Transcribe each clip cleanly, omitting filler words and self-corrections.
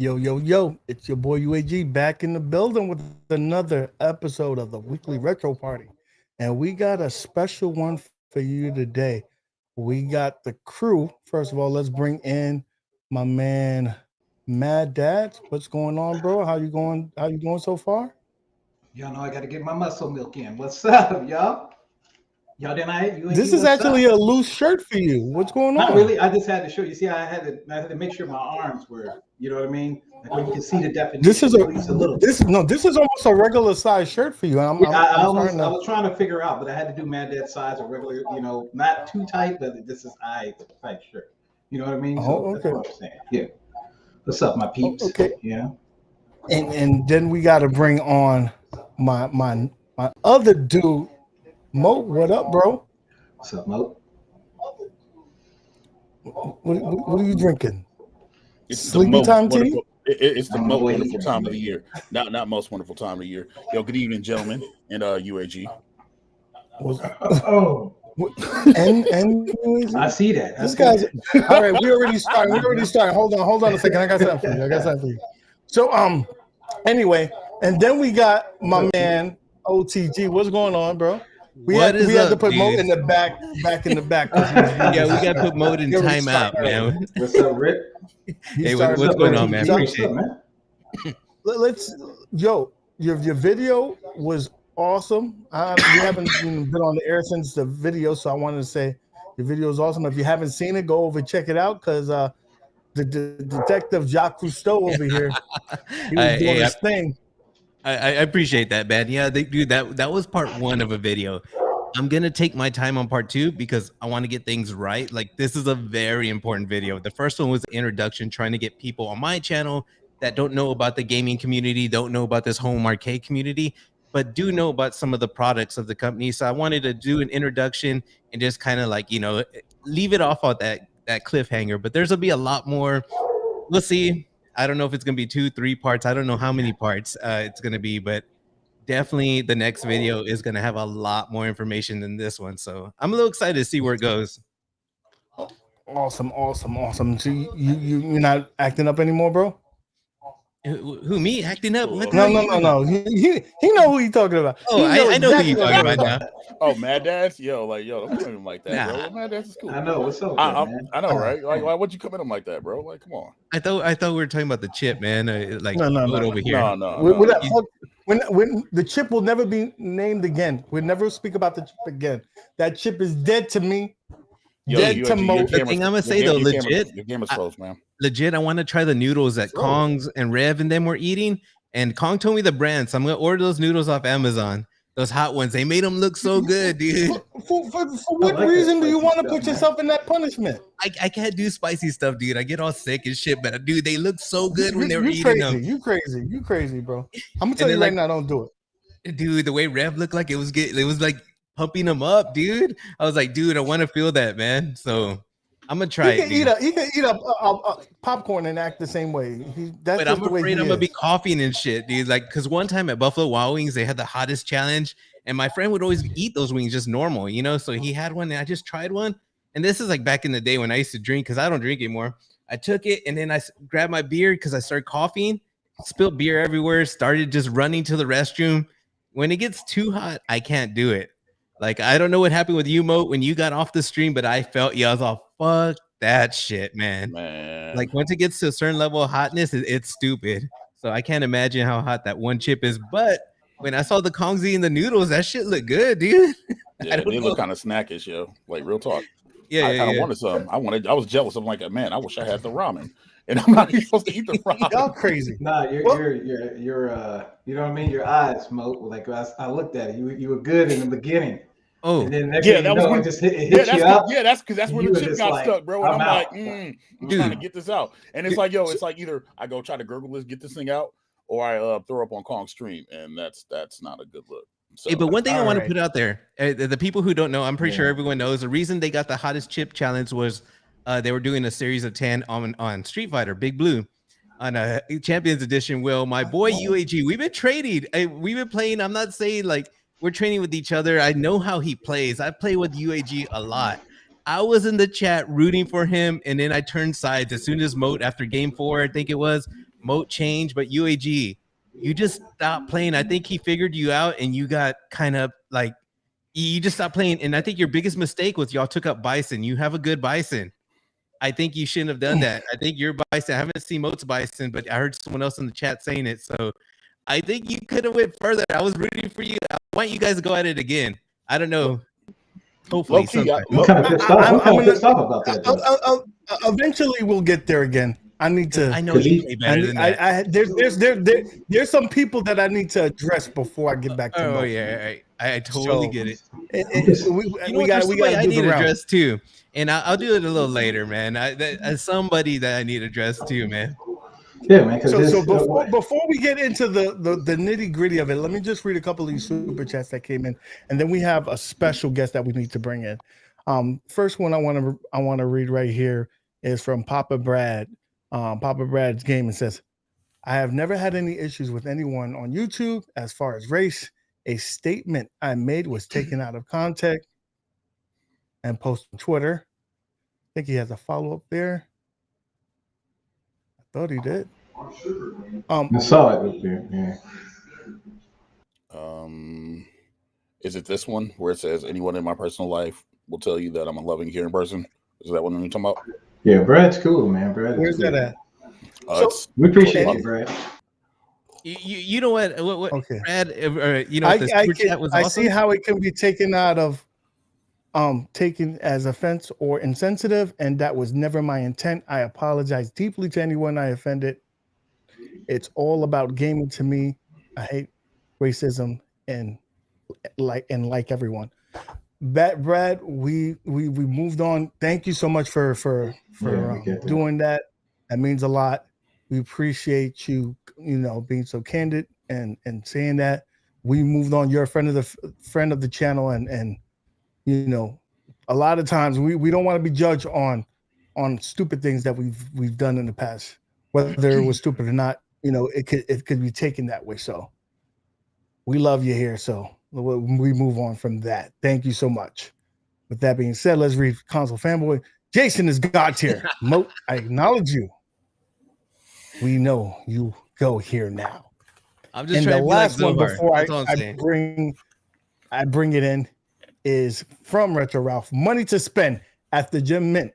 Yo, yo, yo, it's your boy UAG back in the building with another episode of the weekly retro party. And we got a special one for you today. We got the crew. First of all, let's bring in my man Mad Dad. What's going on, bro? How you going? How you going so far? Y'all know I got to get my muscle milk in. What's up, y'all? Y'all didn't I? This UNG, is what's actually up? a loose shirt for you. What's going Not on? really. I just had to show you. See, I had to make sure my arms were, you know what I mean? Like where you can see the This is definition, a at least a little bit. this no, this is almost a regular size shirt for you. I'm Yeah, I'm I'm starting I to. was trying to figure out, but I had to do Mad Dad size or regular, not too tight, but this is high tight shirt. You know what I mean? So Oh, that's okay. what I'm saying. Yeah. What's up, my Oh, peeps? okay. Yeah. And then we got to bring on my other dude, Mo. What up, bro? What's up, Mo? What are you drinking? It's the Sleepy most time tea? wonderful. It's I the don't know most what he wonderful time drinking, of the man. year. Not most wonderful time of the year. Yo, good evening, gentlemen, and UAG. Was Oh, and I see that. this That's guy's good. all right. We already started. We already started. Hold on a second. I got something for you. I got something for you. So anyway, and then we got What's my up, G? man OTG. What's going on, bro? What We is had to up, put Mo dude? in the back in the back because he was being Yeah, we got to put disrespectful. mode in He already started timeout, early. man. What's up, Rick? He Hey, started What's what's up, going early. on, man? OTG? What's Appreciate up, it. man? Let's yo your video was awesome. We haven't been on the air since the video, so I wanted to say your video is awesome. If you haven't seen it, go over and check it out because the detective Jacques Cousteau over here, he was doing Hey, his thing. I appreciate that, man. Yeah, dude, that was part one of a video. I'm gonna take my time on part two because I want to get things right. Like this is a very important video. The first one was the introduction, trying to get people on my channel that don't know about the gaming community, don't know about this home arcade community, but do know about some of the products of the company. So I wanted to do an introduction and just kind of like leave it off on that cliffhanger. But there's gonna be a lot more. We'll see. I don't know if it's gonna be two, three parts. I don't know how many parts it's gonna be, but definitely the next video is going to have a lot more information than this one. So I'm a little excited to see where it goes. Awesome, awesome, awesome. So you're not acting up anymore, bro? Who, me acting up? What the Oh, hell No, are you no, talking no, about? no. He know who he talking about. Oh, He know I know who exactly you're what talking I'm talking about about. now. oh, Mad Dads, don't come at him like that, bro. Nah, Mad Dads is cool. I know. What's up with I, that, I, man? I know, right? Like, why would you come at him like that, bro? Like, come on. I thought we were talking about the chip, man. Like No, no, mode no, over no. here. We're No. not, when the chip will never be named again. We'll never speak about the chip again. That chip is dead to me, Yo, Hey, dead to UAG, your Mo. the camera's thing I'm gonna say though, your camera's closed, man. I want to try the noodles that Froze. Kongs and Rev and them were eating. And Kong told me the brand, so I'm gonna order those noodles off Amazon. Those hot ones. They made them look so good, dude. For I what like that reason do you spicy want to stuff, put man. yourself in that punishment? I can't do spicy stuff, dude. I get all sick and shit. But dude, they look so good when they were You eating them. crazy, you crazy, bro. I'm gonna And tell you then right like, now, don't do it. dude, the way Rev looked like it was like pumping them up, dude. I was like, dude, I want to feel that, man. So I'm gonna try it, dude. He can eat up popcorn and act the same way. That's But just I'm the way afraid he I'm gonna be is. coughing and shit, dude. Like, cause one time at Buffalo Wild Wings, they had the hottest challenge, and my friend would always eat those wings just normal, you know. So he had one, and I just tried one. And this is like back in the day when I used to drink, cause I don't drink anymore. I took it, and then I grabbed my beer because I started coughing, spilled beer everywhere, started just running to the restroom. When it gets too hot, I can't do it. Like, I don't know what happened with you, Moat, when you got off the stream, but I felt, yeah, I was all, fuck that shit, man. Like Man. once it gets to a certain level of hotness, it's stupid. So I can't imagine how hot that one chip is. But when I saw the Kongzi and the noodles, that shit looked good, dude. I Yeah, don't they know. look kind of snackish, yo. Like, real talk. Yeah, I yeah, kind of yeah. wanted some. I was jealous. I'm like, man, I wish I had the ramen. And I'm not even supposed to eat the Y'all ramen. crazy. Nah, Well, you know what I mean? Your eyes, Mo. Like I looked at it. You were good in the beginning, and Oh, then next Yeah, thing you that was know, when it hit you up, that's because that's and where you the were chip just got like, stuck, bro. And I'm I'm like, out. I'm trying to dude. get this out. And it's like, yo, it's like either I go try to gurgle this, get this thing out, or I throw up on Kong's stream, and that's not a good look. Hey, So but one thing I all want to right. put out there, the people who don't know, I'm pretty sure Yeah. everyone knows the reason they got the hottest chip challenge was they were doing a series of 10 on Street Fighter, Big Blue, on a Champions Edition. Well, my boy UAG, we've been trading, we've been playing. I'm not saying like we're training with each other. I know how he plays. I play with UAG a lot. I was in the chat rooting for him, and then I turned sides as soon as Moat after game 4, I think it was. MOAT changed, but UAG, you just stopped playing. I think he figured you out, and you got kind of like you just stopped playing. And I think your biggest mistake was y'all took up Bison. You have a good Bison. I think you shouldn't have done that. I think your Bison. I haven't seen MOAT's Bison, but I heard someone else in the chat saying it. So I think you could have went further. I was rooting for you. I want you guys to go at it again. I don't know. Hopefully, sometime. I'm kind of pissed off. I'm kind of pissed off about that. Eventually, we'll get there again. I need to. I know you play better than that. There's some people that I need to address before I get back to. Oh yeah, I totally get it. We got I need to address too, and I'll do it a little later, man. As somebody that I need to address too, man. Yeah, man. So before we get into the nitty gritty of it, let me just read a couple of these super chats that came in, and then we have a special guest that we need to bring in. First one I want to read right here is from Papa Brad. Papa Brad's Gaming says, "I have never had any issues with anyone on YouTube as far as race. A statement I made was taken out of context and posted on Twitter." I think he has a follow up there. Thought he did. I saw it up there. Yeah. Is it this one where it says anyone in my personal life will tell you that I'm a loving, caring person? Is that what you're talking about? Yeah, Brad's cool, man. Where's that at? We appreciate you, Brad. You know what? Okay. Brad, you know, I see how it can be taken out of taken as offense or insensitive, and that was never my intent. I apologize deeply to anyone I offended. It's all about gaming to me. I hate racism and like everyone. Brad, we moved on. Thank you so much for doing that. That means a lot. We appreciate you, being so candid and saying that. We moved on. You're a friend of the channel, and a lot of times we don't want to be judged on stupid things that we've done in the past, whether it was stupid or not. It could be taken that way. So we love you here. So we move on from that. Thank you so much. With that being said, let's read Console Fanboy. Jason is God tier. Moat, I acknowledge you. We know you go here now. I'm just and trying the to be last like one Zobar. before I bring it in is from Retro Ralph. Money to spend at the gym mint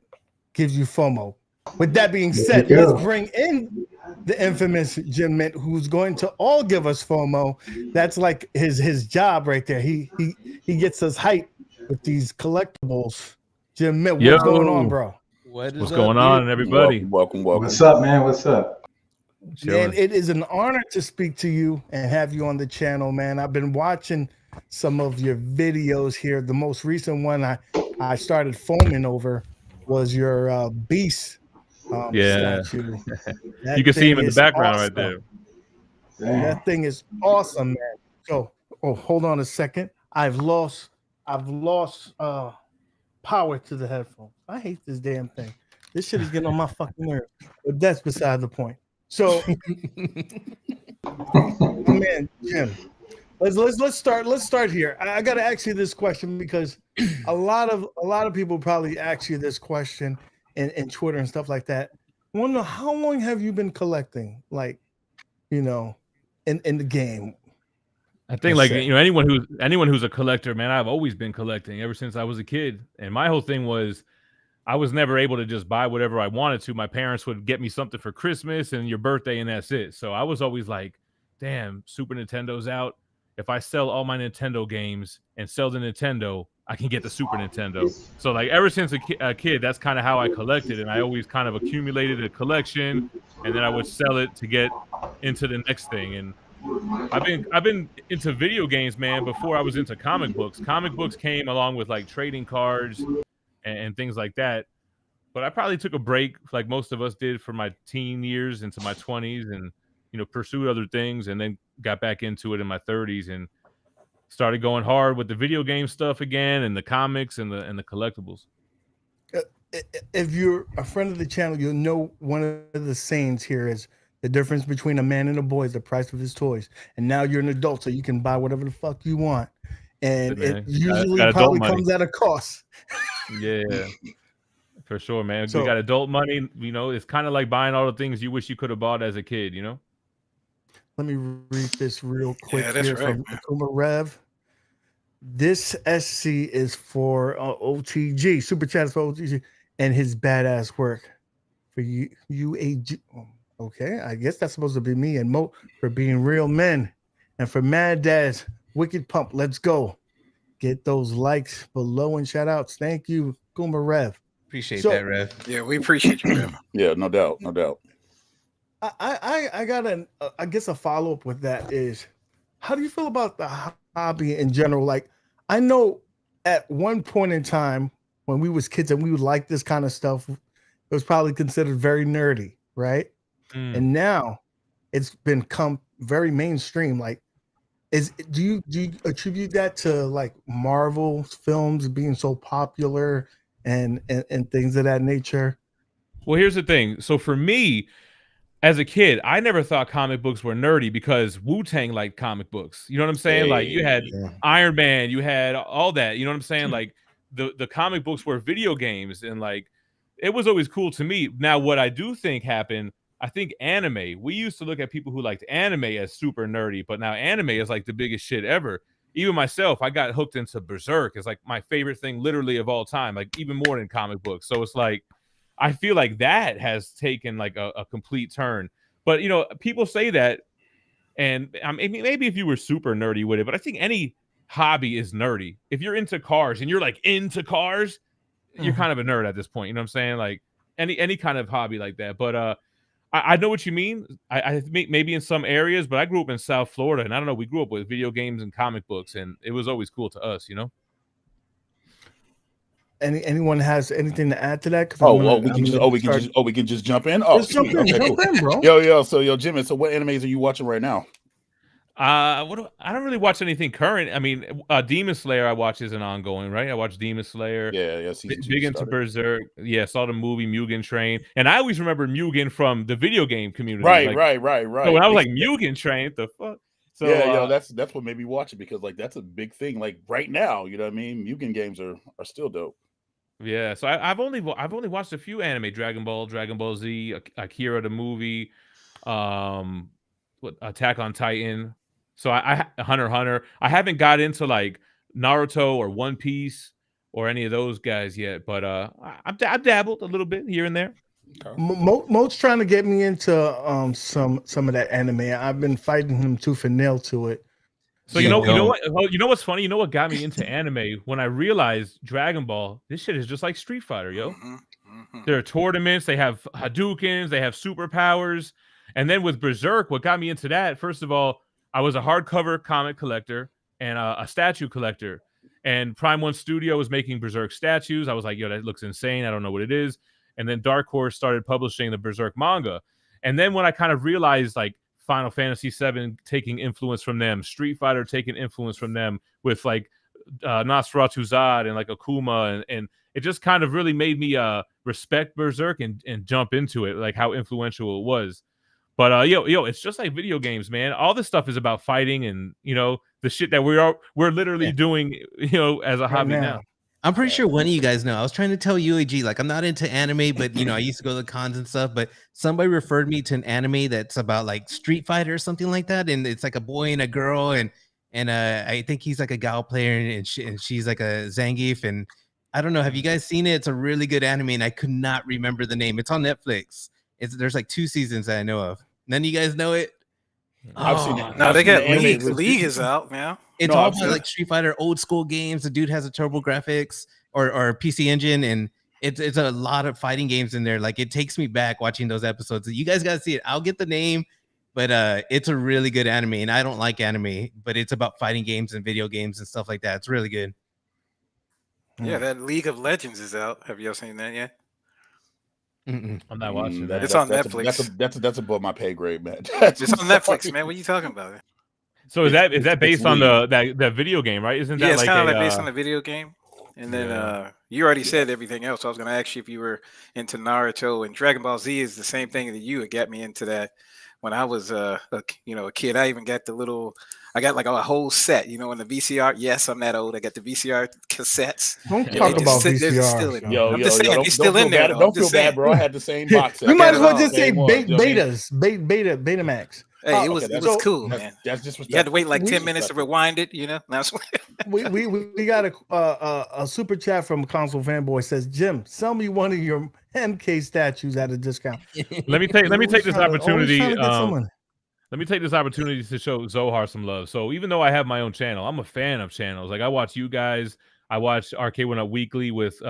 gives you FOMO. With that being said, let's bring in the infamous Jim Mint, who's going to all give us FOMO. That's like his job right there. He gets us hype with these collectibles. Jim Mint, what's going on, bro? What's going on, everybody? Welcome. What's up, man? What's up? Man, it is an honor to speak to you and have you on the channel, man. I've been watching some of your videos here. The most recent one I started foaming over was your Beast. Statue. You can see him in the background awesome. right there. Damn. That thing is awesome, man. So, hold on a second. I've lost power to the headphones. I hate this damn thing. This shit is getting on my fucking nerves. But that's beside the point. So, man, Jim, let's start here. I got to ask you this question because a lot of people probably ask you this question in Twitter and stuff like that. I want to know, how long have you been collecting? Like, in the game. I think anyone who's a collector, man, I've always been collecting ever since I was a kid. And my whole thing was I was never able to just buy whatever I wanted to. My parents would get me something for Christmas and your birthday, and that's it. So I was always like, damn, Super Nintendo's out. If I sell all my Nintendo games and sell the Nintendo, I can get the Super Nintendo. So like ever since a kid, that's kind of how I collected, and I always kind of accumulated a collection, and then I would sell it to get into the next thing. And I've been into video games, man, before I was into comic books. Comic books came along with like trading cards and things like that. But I probably took a break, like most of us did, for my teen years into my 20s, and pursued other things, and then got back into it in my 30s and started going hard with the video game stuff again, and the comics and the collectibles. If you're a friend of the channel, you'll know one of the sayings here is the difference between a man and a boy is the price of his toys. And now you're an adult, so you can buy whatever the fuck you want. And it usually probably comes at a cost. Yeah. For sure, man. So- we got adult money. You know, it's kind of like buying all the things you wish you could have bought as a kid. You know. Let me read this real quick that's here right, from Akuma Rev. This SC is for OTG, Super Chats for OTG, and his badass work for UAG. Okay, I guess that's supposed to be me and Mo for being real men. And for Maddads, Wicked Pump, let's go. Get those likes below and shout outs. Thank you, Akuma Rev. Appreciate So- that, Rev. Yeah, we appreciate you, man. Yeah, no doubt, no doubt. I got I guess a follow up with that is, how do you feel about the hobby in general? Like, I know at one point in time when we was kids and we would like this kind of stuff, it was probably considered very nerdy, right? And now it's become very mainstream. Like, do you attribute that to like Marvel films being so popular and things of that nature? Well, here's the thing. So for me, as a kid, I never thought comic books were nerdy because Wu-Tang liked comic books. You know what I'm saying? Like you had Iron Man, you had all that. You know what I'm saying? Like the comic books were video games, and like it was always cool to me. Now, what I do think happened, I think anime. We used to look at people who liked anime as super nerdy, but now anime is like the biggest shit ever. Even myself, I got hooked into Berserk. It's like my favorite thing literally of all time, like even more than comic books. So it's like I feel like that has taken like a complete turn. But you know, people say that, and I mean, maybe if you were super nerdy with it, but I think any hobby is nerdy. If you're into cars and you're like into cars, you're kind of a nerd at this point. You know what I'm saying? Like any kind of hobby like that. But I know what you mean. I think maybe in some areas, but I grew up in South Florida, and I don't know. We grew up with video games and comic books, and it was always cool to us, you know. Anyone has anything to add to that? 'Cause we can just jump in. Oh, Let's jump in, okay, jump cool. in, bro. Yo, Jimmy. So, what animes are you watching right now? I don't really watch anything current. I mean, Demon Slayer I watch is an ongoing, right? I watch Demon Slayer. Yeah. Big into Berserk. Yeah, saw the movie Mugen Train, and I always remember Mugen from the video game community. Right. So when I was like Mugen Train, the fuck. So that's what made me watch it, because like that's a big thing. Like right now, you know what I mean? Mugen games are still dope. Yeah, so I've only watched a few anime: Dragon Ball Z, Akira the movie, Attack on Titan. So I Hunter x Hunter. I haven't got into like Naruto or One Piece or any of those guys yet, but I've dabbled a little bit here and there. Mo's trying to get me into some of that anime. I've been fighting him tooth and nail to it. So you know what's funny? You know what got me into anime? When I realized Dragon Ball, this shit is just like Street Fighter, yo. There are tournaments, they have Hadoukens, they have superpowers. And then with Berserk, what got me into that, first of all, I was a hardcover comic collector and a statue collector. And Prime One Studio was making Berserk statues. I was like, yo, that looks insane. I don't know what it is. And then Dark Horse started publishing the Berserk manga. And then when I kind of realized like Final Fantasy VII taking influence from them, Street Fighter taking influence from them with like Nosferatu Zod and like Akuma, and it just kind of really made me respect Berserk and jump into it, like how influential it was. But yo, it's just like video games, man. All this stuff is about fighting and you know the shit that we're literally doing, you know, as a hobby now. I'm pretty sure one of you guys know. I was trying to tell UAG, like I'm not into anime, but you know, I used to go to the cons and stuff. But somebody referred me to an anime that's about like Street Fighter or something like that, and it's like a boy and a girl, and I think he's like a Gal player, and she's like a Zangief, and I don't know. Have you guys seen it? It's a really good anime, and I could not remember the name. It's on Netflix. There's like 2 seasons that I know of. None of you guys know it? I've seen it. No, they got League. League is out now. It's all about like Street Fighter, old school games. The dude has a turbo graphics or PC engine, and it's a lot of fighting games in there. Like it takes me back watching those episodes. You guys gotta see it. I'll get the name, but it's a really good anime, and I don't like anime, but it's about fighting games and video games and stuff like that. It's really good. Yeah, that League of Legends is out. Have you all seen that yet? I'm not watching that. It's on Netflix. That's above my pay grade, man. It's on Netflix, man. What are you talking about? So is that based on that video game, right? Isn't that it's like kind of like based on the video game? And then you already said everything else. I was going to ask you if you were into Naruto, and Dragon Ball Z is the same thing that you. It got me into that when I was a kid. I even got I got like a whole set, in the VCR. Yes, I'm that old. I got the VCR cassettes. Don't talk about VCR. Yo, I'm just saying, they're still in there. Don't feel bad, bro. I had the same box set. We might as well just say Same one, you know what I mean? Betamax. Hey, it was cool, man. That's just you had to wait like 10 minutes to rewind it, That's we got a super chat from Console Fanboy says, Jim, sell me one of your MK statues at a discount. Let me take this opportunity. Let me take this opportunity to show Zohar some love. So even though I have my own channel, I'm a fan of channels. Like I watch you guys. I watch Arcade One Up Weekly with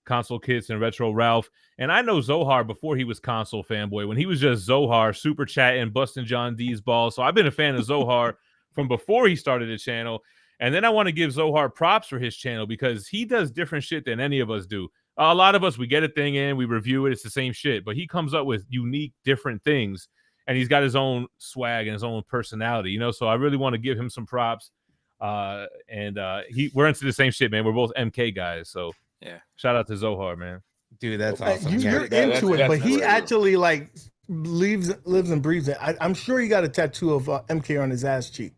Console Kits and Retro Ralph. And I know Zohar before he was Console Fanboy, when he was just Zohar, super chatting, busting John D's balls. So I've been a fan of Zohar from before he started the channel. And then I want to give Zohar props for his channel because he does different shit than any of us do. A lot of us, we get a thing in, we review it, it's the same shit. But he comes up with unique, different things. And he's got his own swag and his own personality, So I really want to give him some props. We're into the same shit, man. We're both MK guys. So yeah, shout out to Zohar, man. Dude, that's awesome. You're into it, but he actually like lives and breathes it. I'm sure he got a tattoo of MK on his ass cheek.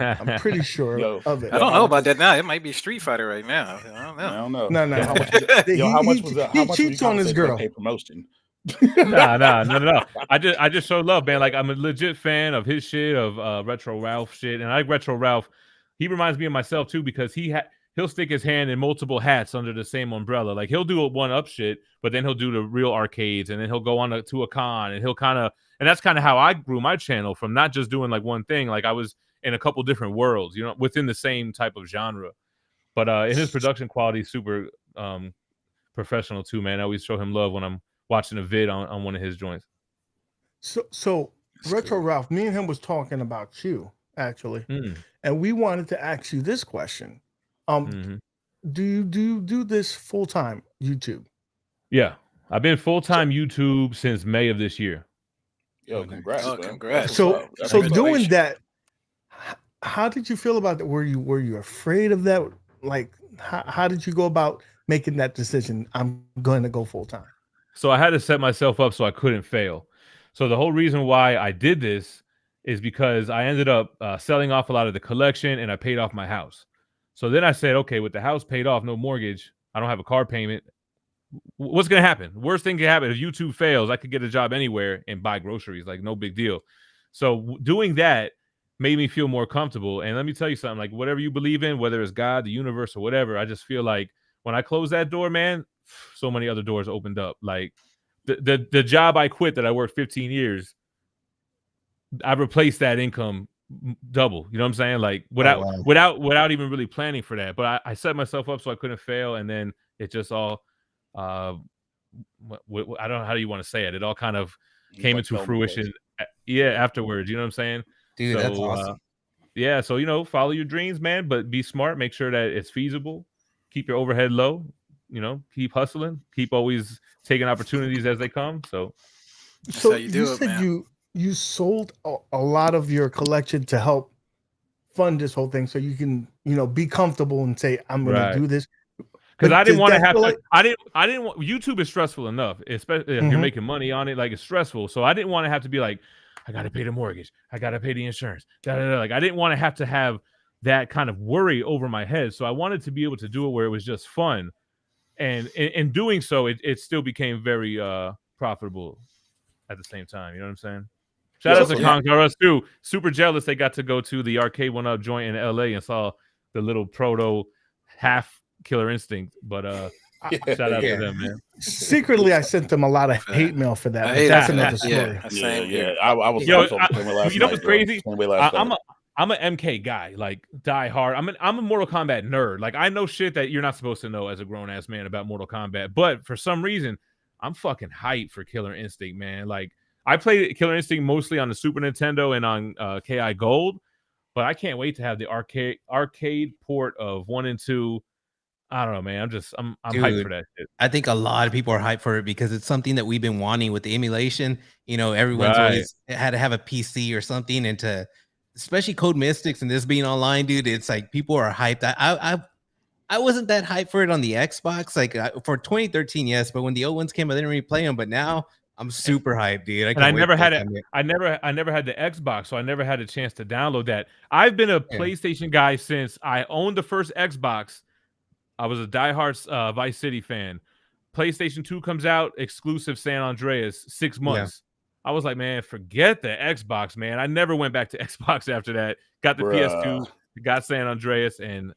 I'm pretty sure of it. I don't know about that now. It might be Street Fighter right now. I don't know. No. He cheats on his girl. Promotion. No. I just show love, man. Like I'm a legit fan of his shit, of Retro Ralph shit, and I like Retro Ralph. He reminds me of myself too because he'll stick his hand in multiple hats under the same umbrella. Like he'll do a one-up shit, but then he'll do the real arcades, and then he'll go on to a con, and and that's kind of how I grew my channel from not just doing like one thing. Like I was in a couple different worlds, within the same type of genre. But in his production quality, super professional too, man. I always show him love when I'm watching a vid on one of his joints. So Retro Ralph, me and him was talking about you actually, and we wanted to ask you this question. Do you do this full time YouTube? Yeah, I've been full time YouTube since May of this year. Yo, congrats! Congrats! So doing that, how did you feel about that? Were you afraid of that? Like, how did you go about making that decision? I'm going to go full time. So I had to set myself up so I couldn't fail. So the whole reason why I did this is because I ended up selling off a lot of the collection and I paid off my house. So then I said, okay, with the house paid off, no mortgage, I don't have a car payment. What's going to happen? Worst thing can happen. If YouTube fails, I could get a job anywhere and buy groceries. Like no big deal. So doing that made me feel more comfortable. And let me tell you something, like whatever you believe in, whether it's God, the universe or whatever, I just feel like when I closed that door, man, so many other doors opened up. Like the job I quit that I worked 15 years, I replaced that income double. You know what I'm saying? Like without even really planning for that. But I set myself up so I couldn't fail, and then it just all I don't know how do you want to say it. It all kind of came into fruition. Afterwards. You know what I'm saying? Dude, that's awesome. Yeah, so follow your dreams, man, but be smart. Make sure that it's feasible. Keep your overhead low. Keep hustling. Keep always taking opportunities as they come. So how you said man. You sold a lot of your collection to help fund this whole thing, so you can be comfortable and say I'm going to do this. Because I didn't want to have to. I didn't want. YouTube is stressful enough, especially if you're making money on it. Like it's stressful, so I didn't want to have to be like, I got to pay the mortgage, I got to pay the insurance. Like I didn't want to have that kind of worry over my head. So I wanted to be able to do it where it was just fun, and in doing so, it still became very profitable at the same time. You know what I'm saying? Shout out to Conquerors too. Super jealous they got to go to the Arcade One Up joint in LA and saw the little proto half Killer Instinct, but shout out to them, man. Secretly, I sent them a lot of hate mail for that. That's another story. I was. You know what's crazy? I'm an MK guy, like die hard. I'm a Mortal Kombat nerd. Like I know shit that you're not supposed to know as a grown ass man about Mortal Kombat, but for some reason, I'm fucking hyped for Killer Instinct, man. Like I played Killer Instinct mostly on the Super Nintendo and on KI Gold, but I can't wait to have the arcade port of 1 and 2. I don't know, man. I'm hyped for that shit. I think a lot of people are hyped for it because it's something that we've been wanting with the emulation. Everyone's always had to have a PC or something, and especially Code Mystics and this being online, dude. It's like people are hyped. I wasn't that hyped for it on the Xbox. Like for 2013, yes, but when the old ones came, I didn't really play them. But now I'm super hyped, dude. And I never had it. I never had the Xbox, so I never had a chance to download that. I've been a PlayStation guy since I owned the first Xbox. I was a diehard Vice City fan. PlayStation 2 comes out, exclusive San Andreas, 6 months. I was like, man, forget the Xbox, man. I never went back to Xbox after that. Got the PS2, got San Andreas, and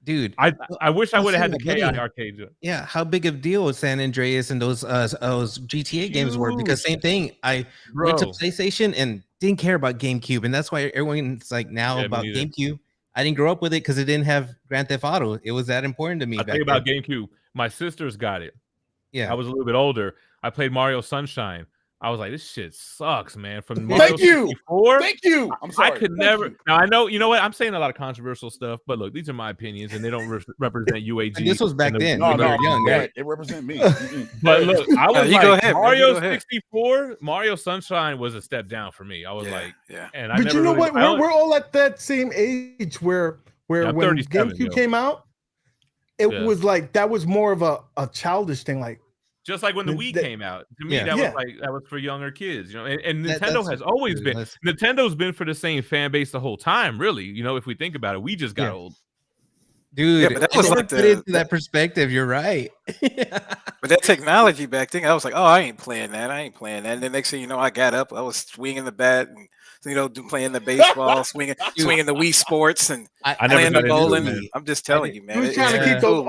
dude, I wish I would have had the KI arcade. Yeah, how big of a deal was San Andreas and those GTA games were? Because same thing, I went to PlayStation and didn't care about GameCube, and that's why everyone's like now about GameCube. I didn't grow up with it because it didn't have Grand Theft Auto. It was that important to me. I'll tell you about GameCube. My sisters got it. Yeah, I was a little bit older. I played Mario Sunshine. I was like, this shit sucks, man. From Mario 64. Thank you. I'm sorry. I could never. Now I know. You know what? I'm saying a lot of controversial stuff, but look, these are my opinions, and they don't represent UAG. And this was back then. No, young, right? It represents me. But look, I was you like, go ahead, Mario 64, Mario Sunshine was a step down for me. I was like, and I but never you know really, what? We're all at that same age where when GameCube came out, it was like that was more of a childish thing, like. Just like when the Wii came out, to me that was for younger kids, you know. And Nintendo has always been. Nintendo's been for the same fan base the whole time, really. You know, if we think about it, we just got old, dude. But that was like put it into that perspective. You're right. But that technology back then, I was like, oh, I ain't playing that. And the next thing you know, I got up, I was swinging the bat and playing the baseball, swinging the Wii Sports, and playing the bowling. I'm just telling you, man. He was trying to keep those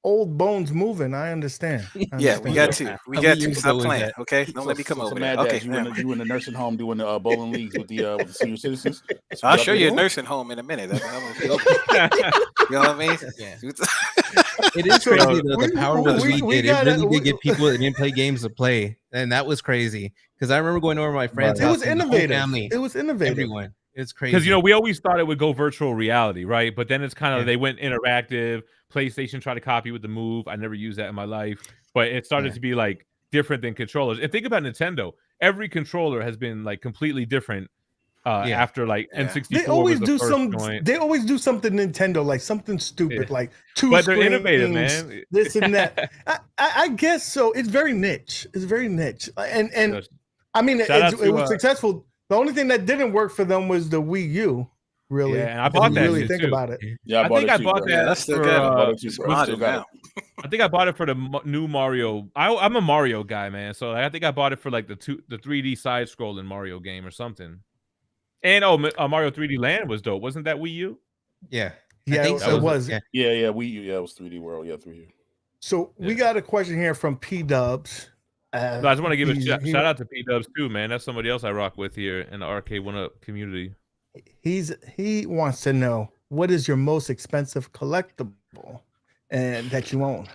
old bones moving. I understand. Yeah, we got to stop playing. Okay, don't let me come over there. Okay, you in the nursing home doing the bowling leagues with the senior citizens. I'll show you a nursing home in a minute. You know what I mean? Yeah. It is crazy though, the power of what we did. It really did get people that didn't play games to play, and that was crazy. Because I remember going over to my friend's house. It was innovative. It was innovative. Everyone. It's crazy. Because we always thought it would go virtual reality, right? But then it's kind of they went interactive. PlayStation tried to copy with the Move. I never used that in my life, but it started to be like different than controllers. And think about Nintendo. Every controller has been like completely different after like N64. They always do They always do something Nintendo, like something stupid, like but they're innovative, man. This and that. I guess so. It's very niche. And I mean, it was successful. The only thing that didn't work for them was the Wii U. Really, and I bought that. Really think about it. Yeah, I think I bought that. That's still good. I think I bought it for the new Mario. I'm a Mario guy, man. So I think I bought it for like the 3D side scrolling Mario game or something. And Mario 3D Land was dope. Wasn't that Wii U? Yeah, it was. Yeah, Wii U. Yeah, it was 3D World. Yeah, 3D. So we got a question here from P Dubs. I just want to give a shout out to P Dubs too, man. That's somebody else I rock with here in the Arcade One Up community. He wants to know, what is your most expensive collectible and that you own?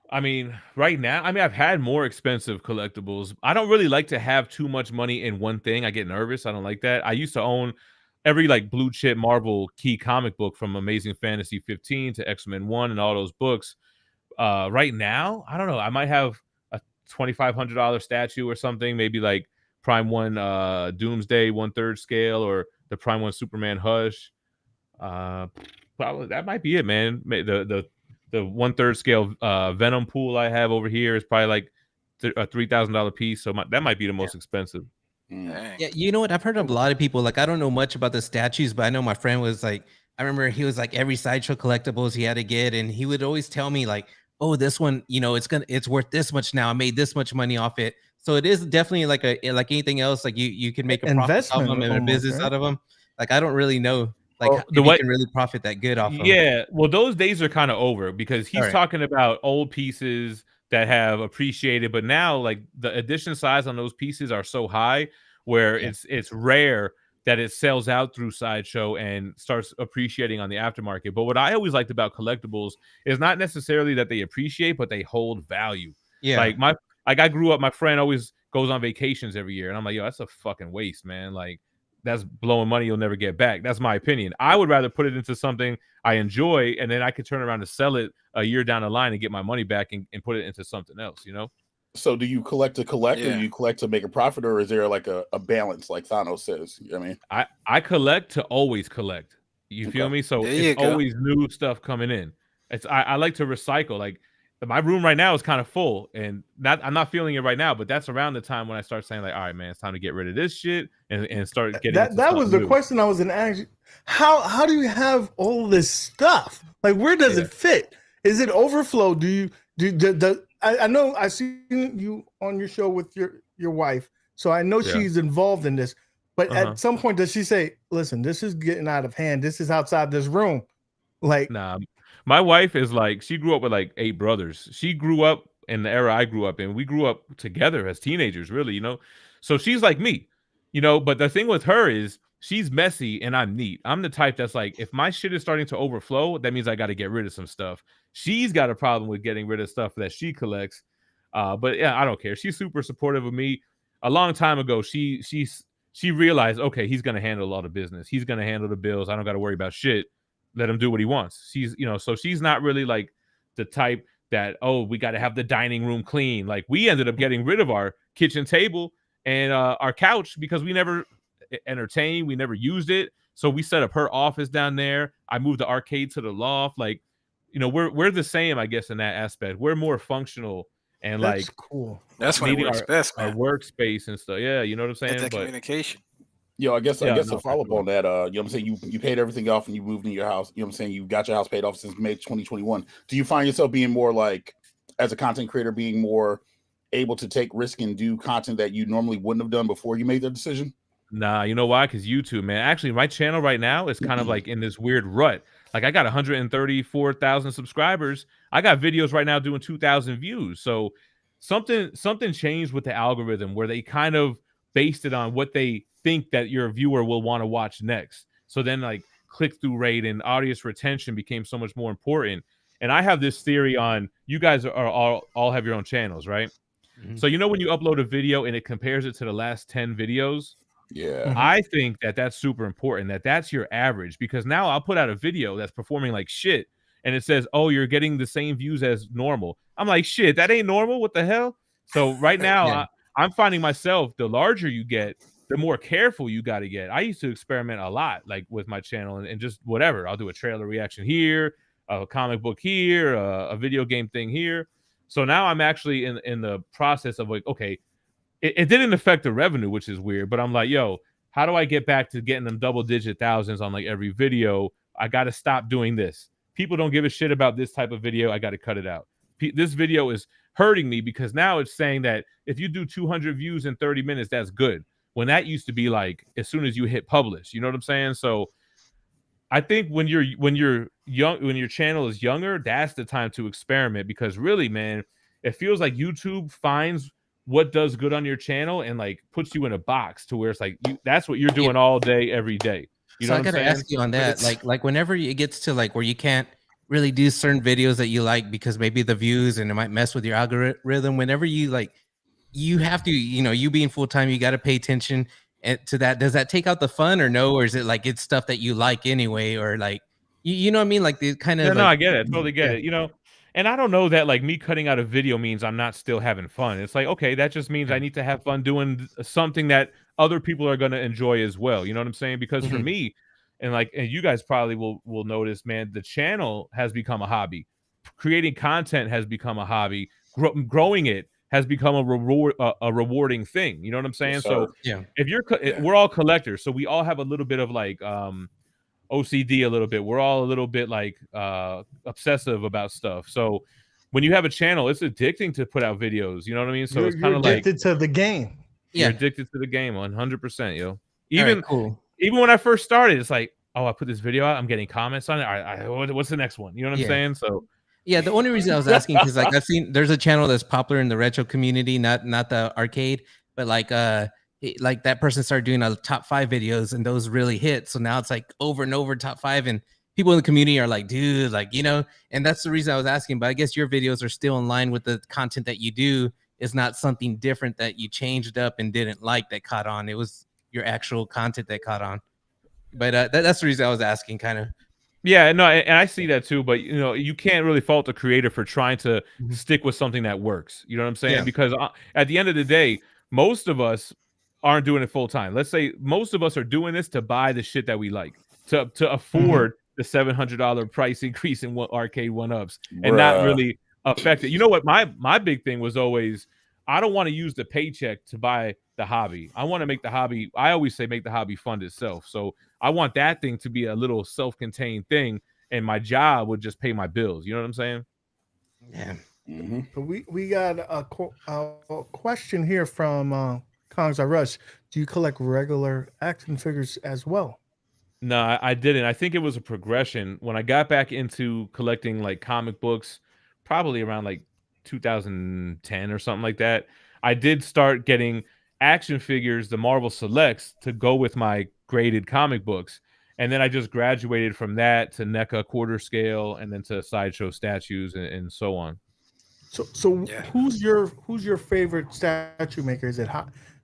I mean, right now, I've had more expensive collectibles. I don't really like to have too much money in one thing. I get nervous. I don't like that. I used to own every like blue chip Marvel key comic book from Amazing Fantasy 15 to X-Men 1 and all those books. Right now, I don't know. I might have a $2,500 statue or something, maybe like Prime 1 Doomsday 1/3 scale, or the Prime 1 Superman Hush. Probably that might be it, man. The 1/3 scale Venom pool I have over here is probably like a $3,000 piece. So that might be the most expensive. Yeah, you know what? I've heard of a lot of people. Like, I don't know much about the statues, but I know my friend was like, I remember he was like, every sideshow collectibles he had to get, and he would always tell me like, oh, this one, it's worth this much now. I made this much money off it. So it is definitely like anything else. Like you can make a profit of them and a business out of them. Like, I don't really know like you can really profit that good off of them. Yeah, well, those days are kind of over, because he's talking about old pieces that have appreciated, but now like the edition size on those pieces are so high where it's rare that it sells out through Sideshow and starts appreciating on the aftermarket. But what I always liked about collectibles is not necessarily that they appreciate, but they hold value. Yeah, like I grew up, my friend always goes on vacations every year, and I'm like, yo, that's a fucking waste, man. Like, that's blowing money you'll never get back. That's my opinion. I would rather put it into something I enjoy, and then I could turn around and sell it a year down the line and get my money back and put it into something else, you know? So do you collect to collect, or do you collect to make a profit, or is there like a balance like Thanos says? I mean, I collect to always collect. You feel me? So There you it's go. always new stuff coming in. I like to recycle. Like my room right now is kind of full, and I'm not feeling it right now. But that's around the time when I start saying like, all right, man, it's time to get rid of this shit and start getting into That was something the new. question I was gonna ask you. How do you have all this stuff? Like, where does it fit? Is it overflow? Do you I know I seen you on your show with your wife, so I know she's involved in this. But at some point, does she say, "Listen, this is getting out of hand. This is outside this room"? Like, Nah, my wife is like, she grew up with like 8 brothers. She grew up in the era I grew up in. We grew up together as teenagers, really, you know? So she's like me, you know? But the thing with her is she's messy and I'm neat. I'm the type that's like, if my shit is starting to overflow, that means I got to get rid of some stuff. She's got a problem with getting rid of stuff that she collects. But yeah, I don't care. She's super supportive of me. A long time ago, she realized, okay, he's gonna handle all the business. He's gonna handle the bills. I don't got to worry about shit. Let him do what he wants. She's, you know, so she's not really like the type that, oh, we got to have the dining room clean. Like we ended up getting rid of our kitchen table and our couch because we never entertained, we never used it. So we set up her office down there. I moved the arcade to the loft. Like, you know, we're the same, I guess, in that aspect. We're more functional and that's like cool. That's when it works best, our man. workspace and stuff. Yeah, you know what I'm saying? Get that But communication. Yo, I guess Yeah, to no, follow up on that, you know what I'm saying? You paid everything off and you moved into your house. You know what I'm saying? You got your house paid off since May 2021. Do you find yourself being more like, as a content creator, being more able to take risk and do content that you normally wouldn't have done before you made the decision? nah, you know why? Because YouTube, man. Actually, my channel right now is kind of like in this weird rut. Like I got 134,000 subscribers. I got videos right now doing 2,000 views. So something changed with the algorithm where they kind of based it on what they think that your viewer will want to watch next. So then like click-through rate and audience retention became so much more important. And I have this theory on, you guys are all have your own channels, right? Mhm. So you know when you upload a video and it compares it to the last 10 videos, Yeah. I think that that's super important, that that's your average, because now I'll put out a video that's performing like shit and it says, oh, you're getting the same views as normal. I'm like, shit, that ain't normal. What the hell? So right now Yeah. I'm finding myself, the larger you get, the more careful you got to get. I used to experiment a lot, like with my channel and just whatever. I'll do a trailer reaction here, a comic book here, a video game thing here. So now I'm actually in the process of like, okay, it didn't affect the revenue, which is weird, but I'm like, yo, how do I get back to getting them double-digit thousands on like every video? I got to stop doing this. People don't give a shit about this type of video. I got to cut it out. This video is hurting me because now it's saying that if you do 200 views in 30 minutes, that's good. When that used to be like as soon as you hit publish, you know what I'm saying? So I think when you're young, when your channel is younger, that's the time to experiment, because really, man, it feels like YouTube finds what does good on your channel and like puts you in a box to where it's like that's what you're doing all day, every day. You So know I what I'm gotta saying? ask you on that, like whenever it gets to like where you can't really do certain videos that you like because maybe the views and it might mess with your algorithm. Whenever you like, you have to, you know, you being full time, you got to pay attention to that. Does that take out the fun or no? Or is it like it's stuff that you like anyway, or like you know what I mean? Like the kind of Yeah, no, like, I get it. I totally get it. You know, and I don't know that like me cutting out a video means I'm not still having fun. It's like, okay, that just means I need to have fun doing something that other people are going to enjoy as well. You know what I'm saying? Because for me, and like, and you guys probably will notice, man, the channel has become a hobby. Creating content has become a hobby. Growing it has become a rewarding thing. You know what I'm saying? Yes, So sir. yeah. if you're, we're all collectors, so we all have a little bit of like OCD a little bit. We're all a little bit like obsessive about stuff. So when you have a channel, it's addicting to put out videos. You know what I mean? So it's kind of like addicted to the game. you're Yeah. addicted to the game 100%, yo. All Even right, cool. even when I first started, it's like, oh, I put this video out, I'm getting comments on it. What's the next one? You know what I'm saying? So Yeah, the only reason I was asking because like I've seen there's a channel that's popular in the retro community, not the arcade, but like like that person started doing a top 5 videos and those really hit. So now it's like over and over top 5, and people in the community are like, dude, like, you know, and that's the reason I was asking. But I guess your videos are still in line with the content that you do. It's not something different that you changed up and didn't like that caught on. It was your actual content that caught on. But that's the reason I was asking, kind of. yeah, no, and I see that too. But you know, you can't really fault the creator for trying to stick with something that works. You know what I'm saying? Yeah. Because at the end of the day, most of us aren't doing it full time. Let's say most of us are doing this to buy the shit that we like, to afford the $700 price increase in arcade 1-ups and not really affect it. You know what? My big thing was always, I don't want to use the paycheck to buy the hobby. I want to make the hobby. I always say make the hobby fund itself. So I want that thing to be a little self-contained thing, and my job would just pay my bills. You know what I'm saying? Yeah. So we got a question here from Kongs I Rush. Do you collect regular action figures as well? No, I didn't. I think it was a progression. When I got back into collecting like comic books, probably around like 2010 or something like that, I did start getting action figures, the Marvel Selects, to go with my graded comic books. And then I just graduated from that to NECA quarter scale, and then to sideshow statues, and so on. So who's your favorite statue maker? Is it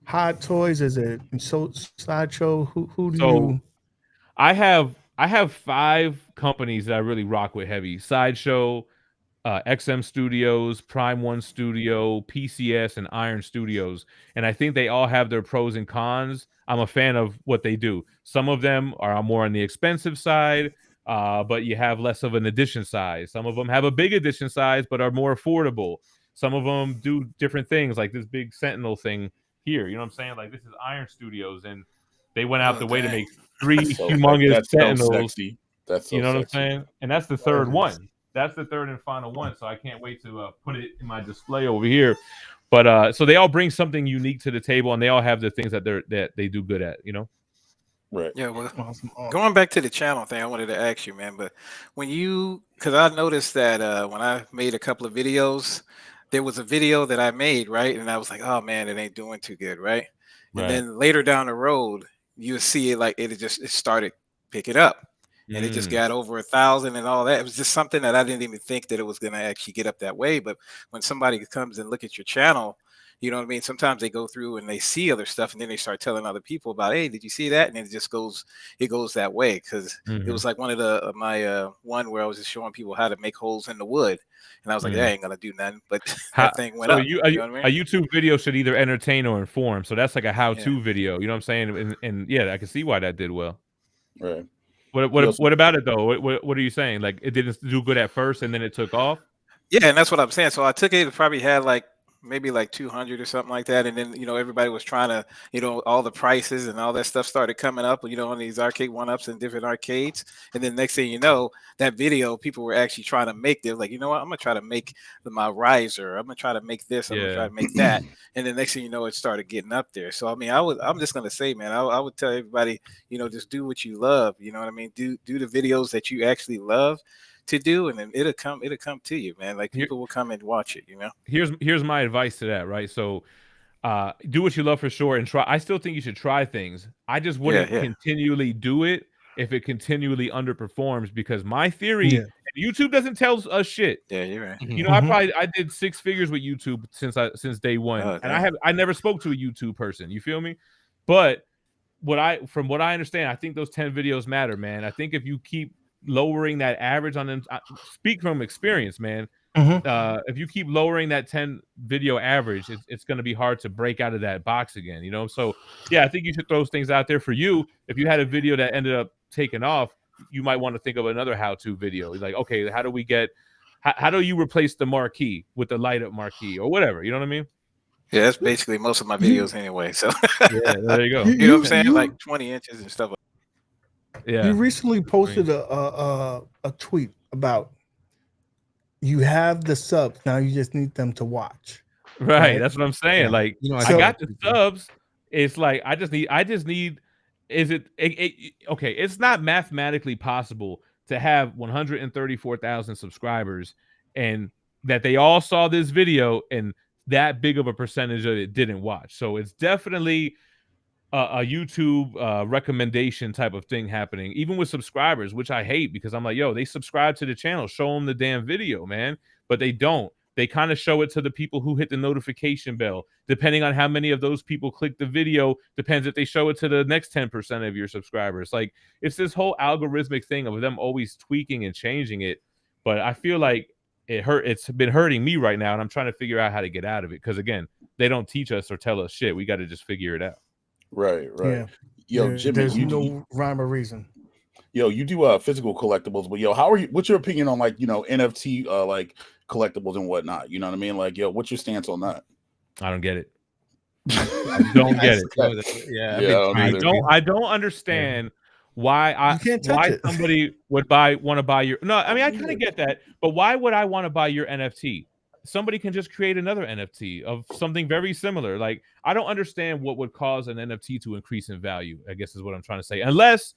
Hot Toys? Is it Sideshow? Who do you? I have 5 companies that I really rock with heavy: Sideshow, XM Studios, Prime One Studio, PCS, and Iron Studios. And I think they all have their pros and cons. I'm a fan of what they do. Some of them are more on the expensive side, but you have less of an edition size. Some of them have a big edition size, but are more affordable. Some of them do different things, like this big Sentinel thing here. You know what I'm saying? Like, this is Iron Studios, and they went out the way to make 3 humongous Sentinels. So sexy. That's so you know what sexy. I'm saying? And that's the third one. That's the third and final one. So I can't wait to put it in my display over here. But so they all bring something unique to the table, and they all have the things that they do good at, you know? Right. Yeah, well, going back to the channel thing, I wanted to ask you, man, but because I noticed that when I made a couple of videos, there was a video that I made, right? And I was like, oh man, it ain't doing too good, right? And then later down the road, you see it, like it started picking up. And it just got over 1,000 and all that. It was just something that I didn't even think that it was going to actually get up that way. But when somebody comes and look at your channel, you know what I mean? Sometimes they go through and they see other stuff, and then they start telling other people about, hey, did you see that? And it just goes that way. Because it was like one of my one where I was just showing people how to make holes in the wood. And I was like, that ain't going to do nothing. But that thing went up. You know what I mean? A YouTube video should either entertain or inform. So that's like a how-to video. You know what I'm saying? And yeah, I can see why that did well. Right. What about it though? What are you saying? Like, it didn't do good at first, and then it took off? Yeah, and that's what I'm saying. So I took it probably had maybe 200 or something like that, and then everybody was trying to all the prices and all that stuff started coming up, on these arcade 1-ups and different arcades. And then next thing you know, that video, people were actually trying to make this, like, you know what, I'm gonna try to make my riser, I'm gonna try to make this, I'm gonna try to make that. And then next thing you know, it started getting up there. So I mean, I'm just gonna say, man, I would tell everybody, just do what you love. You know what I mean? Do the videos that you actually love to do, and then it'll come to you, man. Like, people will come and watch it. Here's my advice to that, right? So do what you love for sure, and try. I still think you should try things. I just wouldn't continually do it if it continually underperforms, because my theory, and YouTube doesn't tell us shit. Yeah, you're right. I did 6 figures with YouTube since day one, and I never spoke to a YouTube person. You feel me? But from what I understand, I think those 10 videos matter, man. I think if you keep lowering that average on them, speak from experience, man. If you keep lowering that 10 video average, it's going to be hard to break out of that box again, so yeah, I think you should throw those things out there. For you, if you had a video that ended up taking off, you might want to think of another how-to video, like, okay, how do you replace the marquee with the light up marquee or whatever, you know what I mean? Yeah, that's basically most of my videos anyway, so yeah, there you go. You know what I'm saying? Like 20 inches and stuff. Yeah. You recently posted a tweet about you have the subs, now you just need them to watch. Right. That's what I'm saying. Yeah. Like, I got the subs. It's like I just need. Is it okay? It's not mathematically possible to have 134,000 subscribers and that they all saw this video and that big of a percentage of it didn't watch. So it's definitely a YouTube recommendation type of thing happening, even with subscribers, which I hate, because I'm like, yo, they subscribe to the channel, show them the damn video, man. But they don't. They kind of show it to the people who hit the notification bell. Depending on how many of those people click the video, depends if they show it to the next 10% of your subscribers. Like, it's this whole algorithmic thing of them always tweaking and changing it. But I feel like it's been hurting me right now, and I'm trying to figure out how to get out of it. Because again, they don't teach us or tell us shit. We got to just figure it out. Right. Yeah. Yo, Jimmy, there's no rhyme or reason. yo, you do physical collectibles, but yo, how are you? What's your opinion on like NFT like collectibles and whatnot? You know what I mean? Like, yo, what's your stance on that? I don't get it. I don't get it. Yeah, I don't understand why somebody would want to buy your. No, I mean I kind of get that, but why would I want to buy your NFT? Somebody can just create another NFT of something very similar. Like I don't understand what would cause an NFT to increase in value. I guess is what I'm trying to say. Unless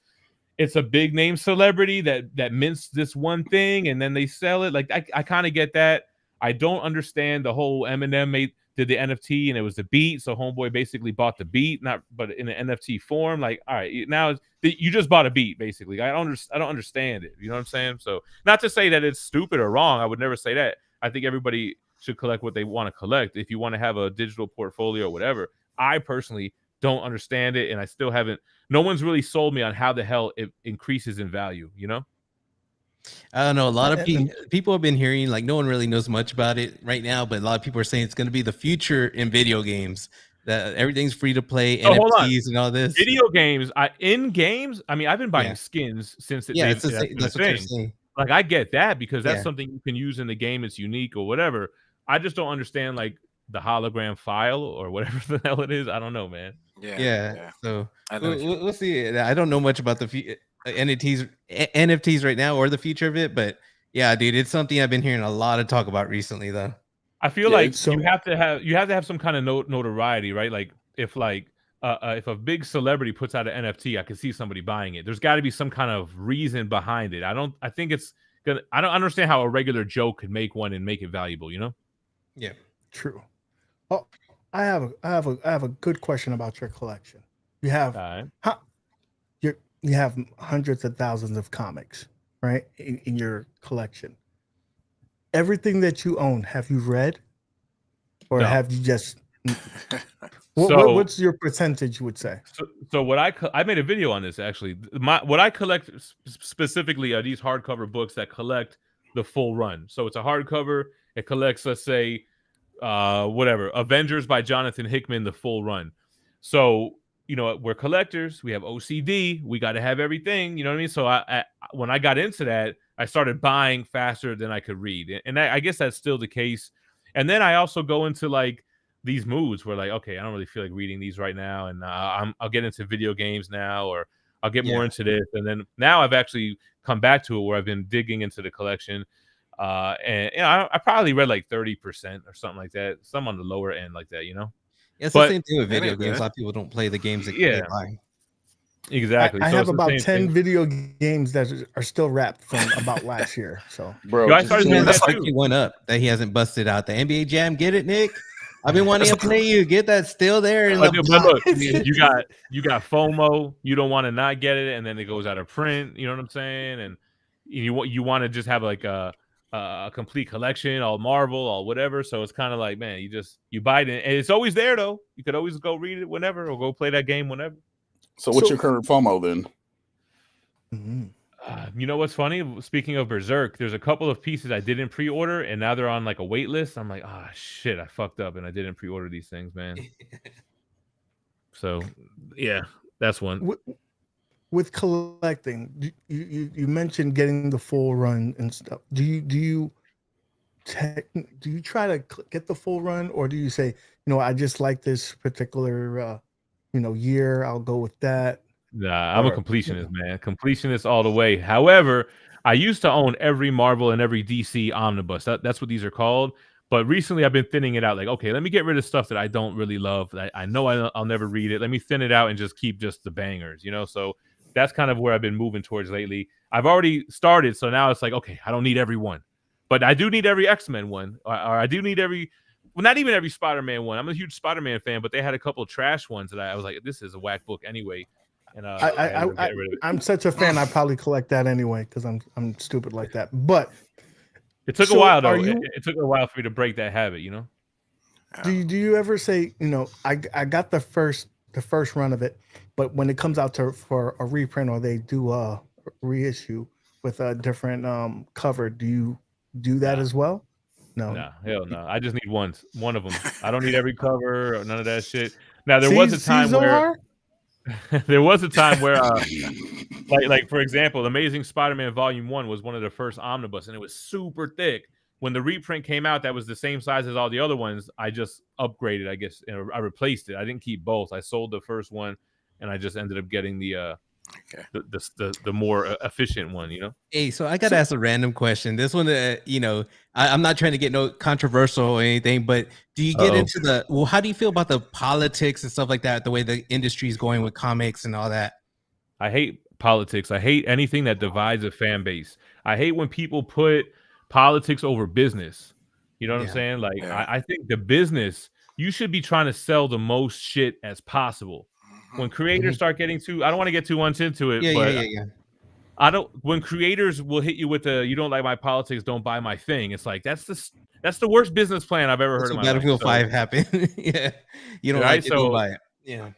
it's a big name celebrity that mints this one thing and then they sell it. Like I kind of get that. I don't understand the whole Eminem did the NFT and it was the beat. So homeboy basically bought the beat, but in an NFT form. Like, all right, now you just bought a beat basically. I don't understand it. You know what I'm saying? So not to say that it's stupid or wrong. I would never say that. I think everybody should collect what they want to collect. If you want to have a digital portfolio or whatever, I personally don't understand it, and I still haven't. No one's really sold me on how the hell it increases in value. You know? I don't know. A lot of people have been hearing, like, no one really knows much about it right now, but a lot of people are saying it's going to be the future in video games. That everything's free to play, NFTs and all this. Video games, in games. I mean, I've been buying skins since that's what you're saying. Like, I get that because that's something you can use in the game. It's unique or whatever. I just don't understand like the hologram file or whatever the hell it is. I don't know, man. Yeah. So we'll see. I don't know much about the NFTs right now or the future of it, but yeah, dude, it's something I've been hearing a lot of talk about recently, though. I feel like you have to have some kind of notoriety, right? Like if a big celebrity puts out an NFT, I can see somebody buying it. There's got to be some kind of reason behind it. I don't understand how a regular Joe could make one and make it valuable, you know? Yeah, true. Oh, I have a good question about your collection. You have you have hundreds of thousands of comics, right? In your collection. Everything that you own, have you read, or have you just? What's your percentage? You would say. So what I made a video on this actually. What I collect specifically are these hardcover books that collect the full run. So it's a hardcover. It collects, let's say, Avengers by Jonathan Hickman, the full run. So we're collectors. We have OCD. We got to have everything. You know what I mean? So when I got into that, I started buying faster than I could read. And I guess that's still the case. And then I also go into like these moods where like, okay, I don't really feel like reading these right now. And I'll get into video games now, or I'll get more into this. And then now I've actually come back to it where I've been digging into the collection. And I probably read like 30% or something like that. Some on the lower end like that, It's the same thing with video games. A lot of people don't play the games that they buy. Exactly. I have about 10 video games that are still wrapped from about last year. So, bro, I started doing that too. One up that he hasn't busted out. The NBA Jam, get it, Nick? I've been wanting to play you. Get that still there. But look, you got FOMO. You don't want to not get it, and then it goes out of print. You know what I'm saying? And you want to just have like a complete collection, all Marvel, all whatever. So it's kind of like, man, you buy it, and it's always there though. You could always go read it whenever, or go play that game whenever. So what's your current FOMO then? You know what's funny? Speaking of Berserk, there's a couple of pieces I didn't pre-order, and now they're on like a wait list. I'm like, shit, I fucked up, and I didn't pre-order these things, man. So, yeah, that's one. With collecting, you mentioned getting the full run and stuff. Do you try to get the full run, or do you say, I just like this particular year, I'll go with that? Nah, I'm a completionist, man. Completionist all the way. However, I used to own every Marvel and every DC omnibus. That's what these are called. But recently, I've been thinning it out. Like, okay, let me get rid of stuff that I don't really love. I know I'll never read it. Let me thin it out and just keep just the bangers, So that's kind of where I've been moving towards lately. I've already started, so now it's like, okay, I don't need every one. But I do need every X-Men one. Or I do need not even every Spider-Man one. I'm a huge Spider-Man fan, but they had a couple of trash ones that I was like, this is a whack book anyway. And I'm such a fan. I probably collect that anyway because I'm stupid like that. But it took a while though. It took a while for me to break that habit. Do you ever say, I got the first run of it, but when it comes out for a reprint or they do a reissue with a different cover, do you do that as well? No, hell no. I just need one of them. I don't need every cover or none of that shit. Now there was a time where. There was a time where, like for example, Amazing Spider-Man Volume 1 was one of the first omnibus, and it was super thick. When the reprint came out, that was the same size as all the other ones. I just upgraded, I guess, and I replaced it. I didn't keep both. I sold the first one, and I just ended up getting the more efficient one. You know. Hey, so I gotta ask a random question. This one, I'm not trying to get no controversial or anything, but do you get into how do you feel about the politics and stuff like that? The way the industry is going with comics and all that. I hate politics. I hate anything that divides a fan base. I hate when people put politics over business. You know what I'm saying? Like, I think the business, you should be trying to sell the most shit as possible. When creators start getting too, I don't want to get too much into it, but when creators will hit you with you don't like my politics, don't buy my thing. It's like, that's the worst business plan I've ever heard of. Battlefield 5 happened. Yeah. You don't like it, don't buy it. Yeah.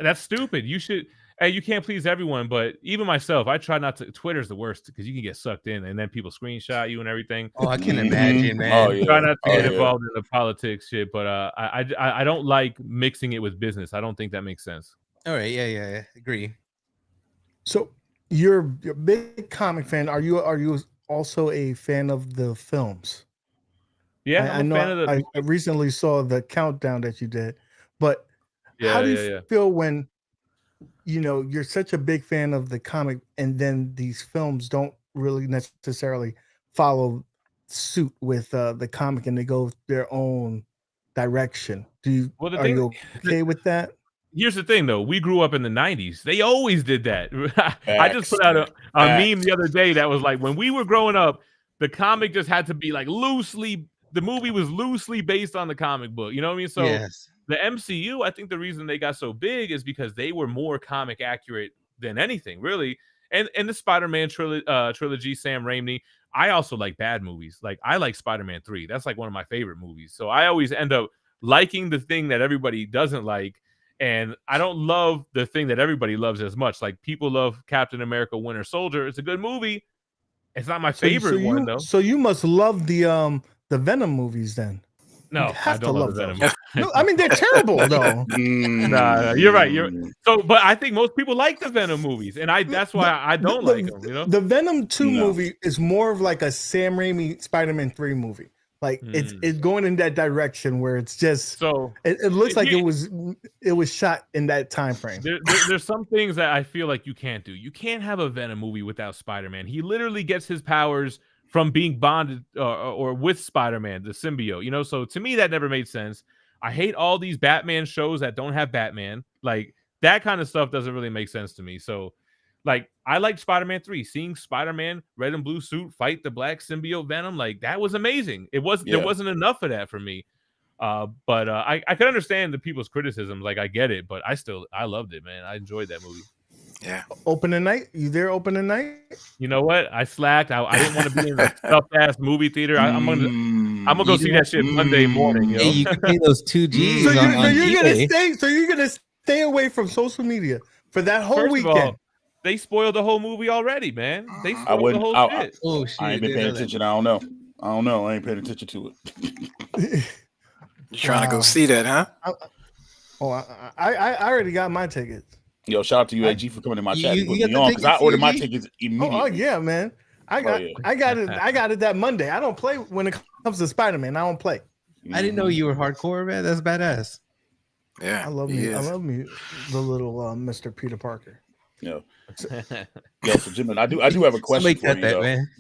That's stupid. You can't please everyone, but even myself, I try not to. Twitter's the worst because you can get sucked in, and then people screenshot you and everything. Oh, I can imagine, man. Try not to get involved in the politics shit, but I don't like mixing it with business. I don't think that makes sense. All right, yeah, agree. So you're a big comic fan. Are you also a fan of the films? Yeah, I know. I recently saw the countdown that you did, but how do you feel when you're such a big fan of the comic, and then these films don't really necessarily follow suit with the comic, and they go their own direction? Are you okay with that? Here's the thing, though. We grew up in the 90s. They always did that. I just put out a meme the other day that was like, when we were growing up, the comic just had to be like the movie was loosely based on the comic book. You know what I mean? So the MCU, I think the reason they got so big is because they were more comic accurate than anything, really. And the Spider-Man trilogy, Sam Raimi, I also like bad movies. Like, I like Spider-Man 3. That's like one of my favorite movies. So I always end up liking the thing that everybody doesn't like. And I don't love the thing that everybody loves as much. Like, people love Captain America Winter Soldier. It's a good movie. It's not my favorite one, though. So you must love the Venom movies then. No, I don't love the Venom. No, I mean, they're terrible though. Nah, you're right. But I think most people like the Venom movies, and that's why I don't like them. You know, the Venom 2 movie is more of like a Sam Raimi Spider-Man 3 movie. Like it's going in that direction where it's just it looks like it was shot in that time frame. There's some things that I feel like you can't do. You can't have a Venom movie without Spider-Man. He literally gets his powers from being bonded or with Spider-Man, the symbiote. So to me, that never made sense. I hate all these Batman shows that don't have Batman. Like, that kind of stuff doesn't really make sense to me. So, like, I liked Spider-Man 3. Seeing Spider-Man red and blue suit fight the black symbiote Venom, like, that was amazing. There wasn't enough of that for me. But I could understand the people's criticisms. Like, I get it, but I loved it, man. I enjoyed that movie. Yeah. Opening night? You there opening night? You know what? I slacked. I didn't want to be in the stuffed ass movie theater. I'm gonna go see that shit Monday morning. Hey, you can pay those 2 G's. So you're gonna stay away from social media for that whole weekend. All, they spoiled the whole movie already, man. They spoiled the whole shit. I ain't been paying attention. I don't know. I ain't paying attention to it. You trying to go see that, huh? I already got my tickets. Yo, shout out to UAG for coming to my chat and putting me on, because I ordered my tickets immediately. Oh yeah, man. I got it that Monday. I don't play when it comes to Spider-Man. I don't play. I didn't know you were hardcore, man. That's badass. Yeah, I love me the little Mr. Peter Parker. Yo, so Jim, I do have a question for you,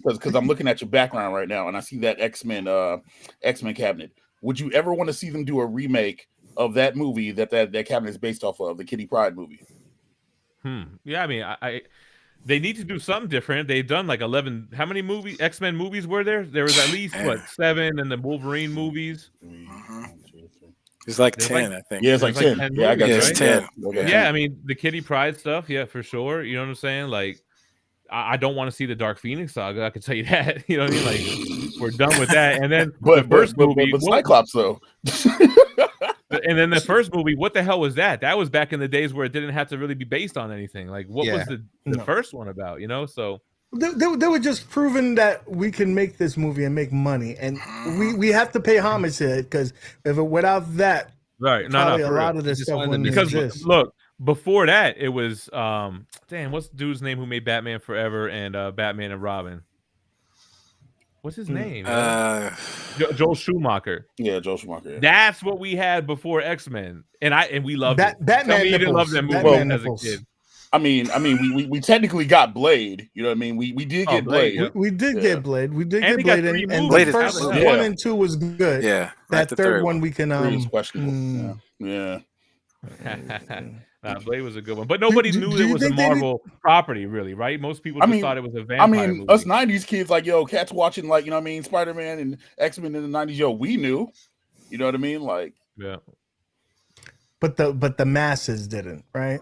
though, because I'm looking at your background right now and I see that X-Men cabinet. Would you ever want to see them do a remake of that movie that cabinet is based off of, the Kitty Pryde movie? Yeah, I mean, they need to do something different. They've done like 11. How many X-Men movies were there? There was at least 7 in the Wolverine movies. It's like 10, I think. Yeah, it's like 10. Yeah, I got it's 10. Yeah, I mean, the Kitty Pryde stuff, yeah, for sure. You know what I'm saying? Like, I don't want to see the Dark Phoenix saga. I can tell you that. You know what I mean? Like, we're done with that. And then the first movie, Cyclops though. And then the first movie, what the hell was that? That was back in the days where it didn't have to really be based on anything. Like, what was the first one about? So they were just proving that we can make this movie and make money, and we have to pay homage to it, because without that, right? No, a lot of this stuff wouldn't exist. Look, before that, it was damn, what's the dude's name who made Batman Forever and Batman and Robin? What's his name? Joel Schumacher. Yeah, Joel Schumacher. Yeah. That's what we had before X-Men, and we loved it. Batman Tell me you didn't love that movie Batman as nipples. a kid. I mean, we technically got Blade. You know what I mean? We did get Blade. Blade. We did get Blade. We did And get we got Blade, three and movies. the first Yeah. 1 and 2 was good. Yeah, That the third one we can Three is questionable. Yeah. Nah, Blade was a good one, but nobody knew do it you was a think they Marvel property, really, right? Most people just thought it was a vampire movie. Us 90s kids, like, yo, cats watching, like, you know what I mean, Spider-Man and X-Men in the 90s, yo, we knew. You know what I mean? Like, yeah. But the masses didn't, right?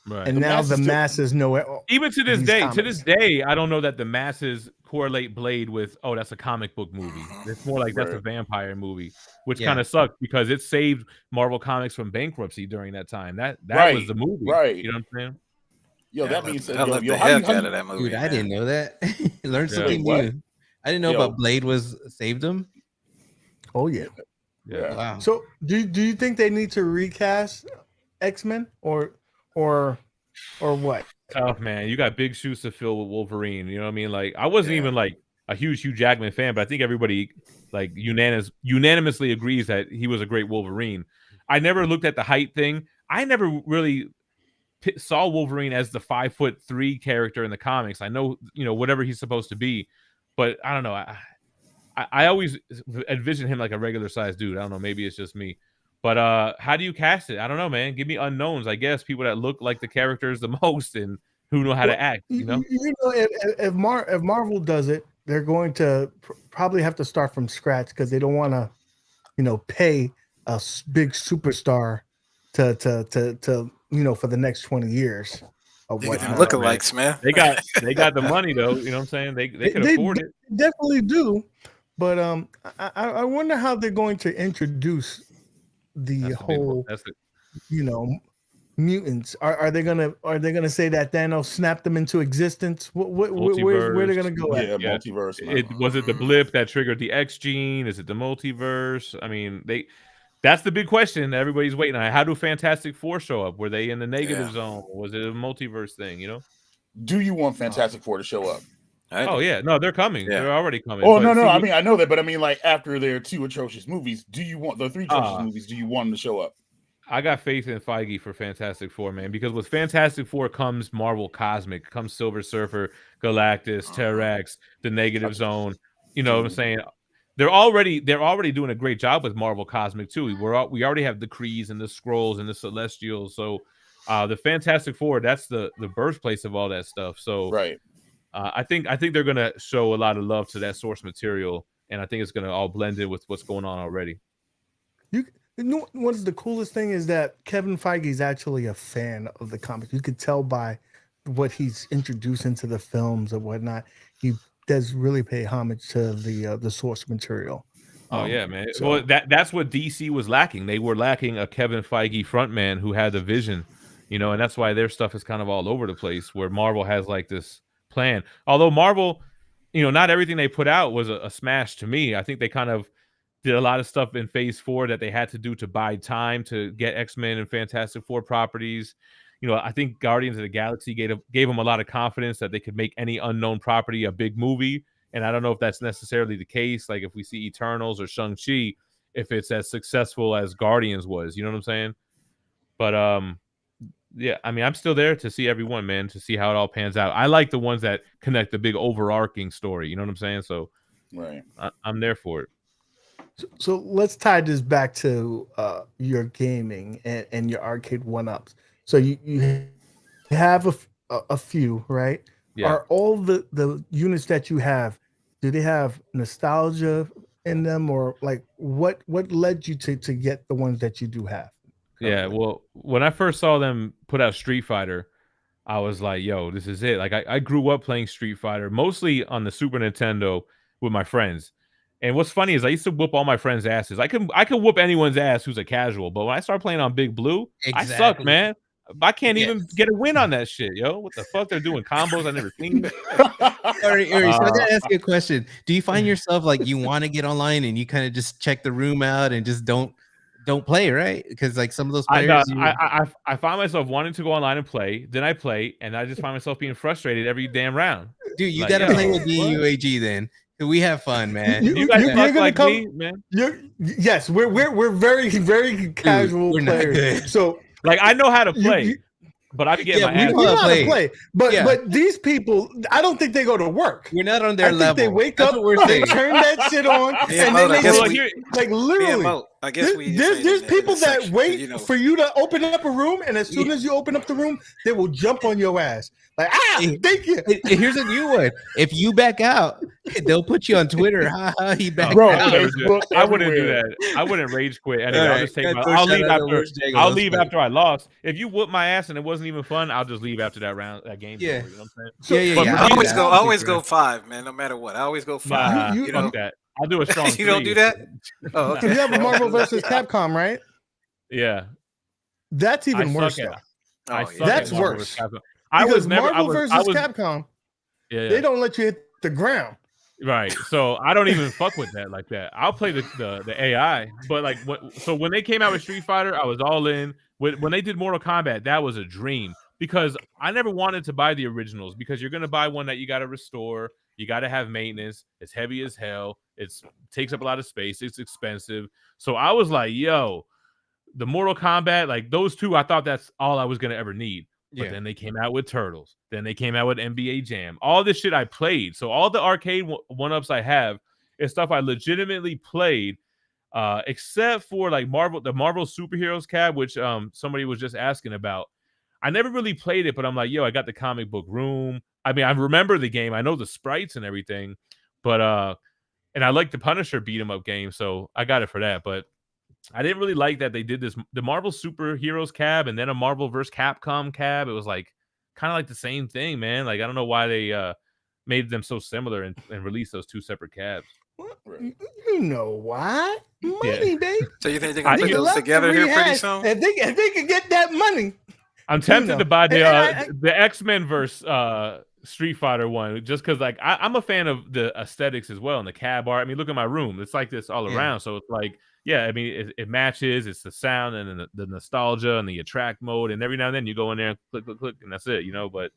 Right. And now the masses know it. Even to this these day, comics. I don't know that the masses correlate Blade with, oh, that's a comic book movie. It's more like that's a vampire movie, which kind of sucked because it saved Marvel Comics from bankruptcy during that time. That was the movie, right? You know what I'm saying? Yo, that means I love the heck out of that movie. Dude, I didn't know that. Learned something Wait, new. I didn't know about Blade was saved him. Oh yeah. Yeah. Wow. So do you think they need to recast X-Men or what? Tough, man. You got big shoes to fill with Wolverine. You know what I mean? Like, I wasn't even like a huge Hugh Jackman fan, but I think everybody like unanimously agrees that he was a great Wolverine. I never looked at the height thing. I never really saw Wolverine as the 5'3" character in the comics. I know, whatever he's supposed to be, but I don't know. I always envision him like a regular sized dude. I don't know. Maybe it's just me. But how do you cast it? I don't know, man. Give me unknowns. I guess people that look like the characters the most and who know how to act. If Marvel does it, they're going to probably have to start from scratch because they don't want to, pay a big superstar to for the next 20 years. Lookalikes, man. They got the money though. You know what I'm saying? They can afford it. They definitely do. But I wonder how they're going to introduce the whole, mutants. Are they gonna say that Thanos snapped them into existence? Where are they gonna go at? Yeah, multiverse. Was it the blip that triggered the X gene? Is it the multiverse? I mean, that's the big question that everybody's waiting on. How do Fantastic Four show up? Were they in the negative zone? Was it a multiverse thing? Do you want Fantastic Four to show up? Oh yeah, no, they're coming. Yeah. They're already coming. Oh no, I mean I know that, but I mean like after their 2 atrocious movies, do you want the 3 atrocious movies? Do you want them to show up? I got faith in Feige for Fantastic Four, man, because with Fantastic Four comes Marvel Cosmic, comes Silver Surfer, Galactus, Terrax, the Negative Zone. You know what I'm saying? They're already doing a great job with Marvel Cosmic too. We already have the Krees and the Skrulls and the Celestials. So the Fantastic Four, that's the birthplace of all that stuff. So right. I think they're gonna show a lot of love to that source material, and I think it's gonna all blend in with what's going on already. You know what's the coolest thing is that Kevin Feige is actually a fan of the comics. You could tell by what he's introduced into the films and whatnot. He does really pay homage to the source material. Oh yeah, man. So, well, that's what DC was lacking. They were lacking a Kevin Feige frontman who had the vision, and that's why their stuff is kind of all over the place. Where Marvel has like this plan. Although Marvel, not everything they put out was a smash to me. I think they kind of did a lot of stuff in Phase 4 that they had to do to buy time to get X-Men and Fantastic Four properties. I think Guardians of the Galaxy gave them a lot of confidence that they could make any unknown property a big movie. And I don't know if that's necessarily the case. Like if we see Eternals or Shang-Chi, if it's as successful as Guardians was, you know what I'm saying? But yeah, I mean, I'm still there to see everyone, man, to see how it all pans out. I like the ones that connect the big overarching story. You know what I'm saying? So right, I'm there for it. So let's tie this back to your gaming and your arcade one-ups. So you have a few, right? Yeah. Are all the units that you have, do they have nostalgia in them, or like what led you to get the ones that you do have? Yeah, well, when I first saw them put out Street Fighter, I was like, yo, this is it. Like I grew up playing Street Fighter, mostly on the Super Nintendo with my friends. And what's funny is I used to whoop all my friends' asses. I could whoop anyone's ass who's a casual, but when I start playing on Big Blue, I suck, man. I can't even get a win on that shit, yo. What the fuck? They're doing combos I never seen. Ari, so I gotta ask you a question. Do you find yourself like you want to get online and you kind of just check the room out and just don't don't play, right? Because like some of those I, players, I find myself wanting to go online and play. Then I play, and I just find myself being frustrated every damn round. dude, you Like, gotta yo, play with what? DUAG then. We have fun, man. You guys you're suck gonna like come- me, man. Yes, we're very very casual we're not players. good. So Like I know how to play, you- but I be getting Yeah, my we ass. know we how know to how to play. play, but Yeah. but these people, I don't think they go to work. We're not on their I think level. they wake That's up, what we're they saying. turn that shit on, Yeah, and Mo, then I they guess just, we- like literally. BMO, I guess we There's people that wait you know, for you to open up a room, and as soon as you open up the room, they will jump on your ass. Like, thank you. And here's a new one. If you back out, they'll put you on Twitter. He backed Bro, out. Facebook I wouldn't do everywhere. that. I wouldn't rage quit. Anyway, All I'll right. just take Gotta my. throw I'll shout leave out to after. Worst Jago. I'll That's leave funny. after I lost. If you whoop my ass and it wasn't even fun, I'll just leave after that round. That game's Yeah. over. You know what I'm saying? Yeah, But yeah. for I me, always that- go. I always go 5, man. No matter what, I always go 5. Nah, You- fuck that. I'll do a strong. You don't 3. do that? Oh, okay. You have a Marvel versus Capcom, right? Yeah, That's even I worse. suck Though. at. I Oh, suck yeah. That's at Marvel worse. versus Capcom. I Because was never. Marvel I was. versus I was. Capcom, Yeah, they don't let you hit the ground. right. So I don't even fuck with that like that. I'll play the AI, but like so when they came out with Street Fighter, I was all in. When they did Mortal Kombat, that was a dream because I never wanted to buy the originals because you're gonna buy one that you got to restore, you got to have maintenance. It's heavy as hell. It takes up a lot of space. It's expensive. So I was like, yo, the Mortal Kombat, like those two, I thought that's all I was gonna ever need. But then they came out with Turtles. Then they came out with NBA Jam. All this shit I played. So all the arcade one-ups I have is stuff I legitimately played, except for like the Marvel Superheroes cab, which somebody was just asking about. I never really played it, but I'm like, yo, I got the comic book room. I mean, I remember the game. I know the sprites and everything, but and I like the Punisher beat 'em up game, so I got it for that. But I didn't really like that they did the Marvel Superheroes cab and then a Marvel vs. Capcom cab. It was like kind of like the same thing, man. Like I don't know why they made them so similar and released those two separate cabs. You know why? Money, babe. So you think they're gonna I put think those Love together to here pretty rehash. soon? If they can get that money, I'm tempted to buy And the X-Men versus Street Fighter one just because like I'm a fan of the aesthetics as well and the cab art. I mean, look at my room; it's like this all around. So it's like, yeah, I mean, it matches. It's the sound and the nostalgia and the attract mode, and every now and then you go in there and click, and that's it, you know. But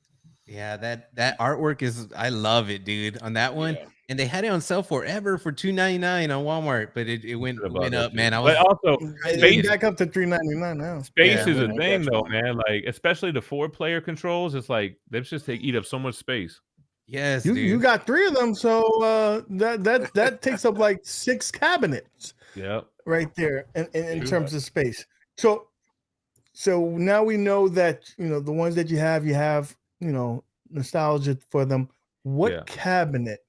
Yeah, that artwork is, I love it, dude. On that one, Yeah. and they had it on sale forever for $2.99 on Walmart, but it went up, man. I was but also it's space, back up to $3.99 now. space Yeah. is a Yeah. thing though, man. Like especially the 4-player controls, it's like they just eat up so much space. yes, You dude. got 3 of them, so that takes up like 6 cabinets Yep. right there in terms of space. So now we know that the ones that you have nostalgia for them. What Yeah. cabinet?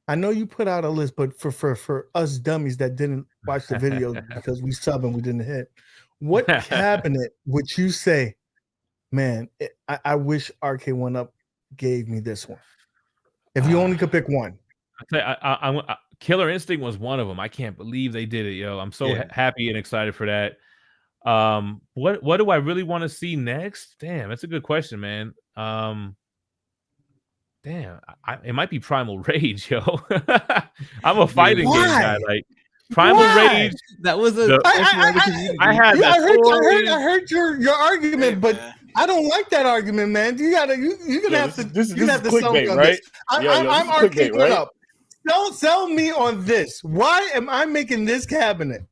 I know you put out a list, but for us dummies that didn't watch the video because we sub and we didn't hit, what cabinet would you say, man, I wish RK1 Up gave me this one? If you only could pick one. I Killer Instinct was one of them. I can't believe they did it, yo. I'm so happy and excited for that. What do I really want to see next? Damn, that's a good question, man. Damn, it might be Primal Rage, yo. I'm a fighting game guy. Like Primal Rage. That was a I had Yeah, that. I heard your argument, but I don't like that argument, man. You're gonna have to This you is have to sell me clickbait, on right? this. I'm this is RK1 right? Up. Sell me on this. Why am I making this cabinet?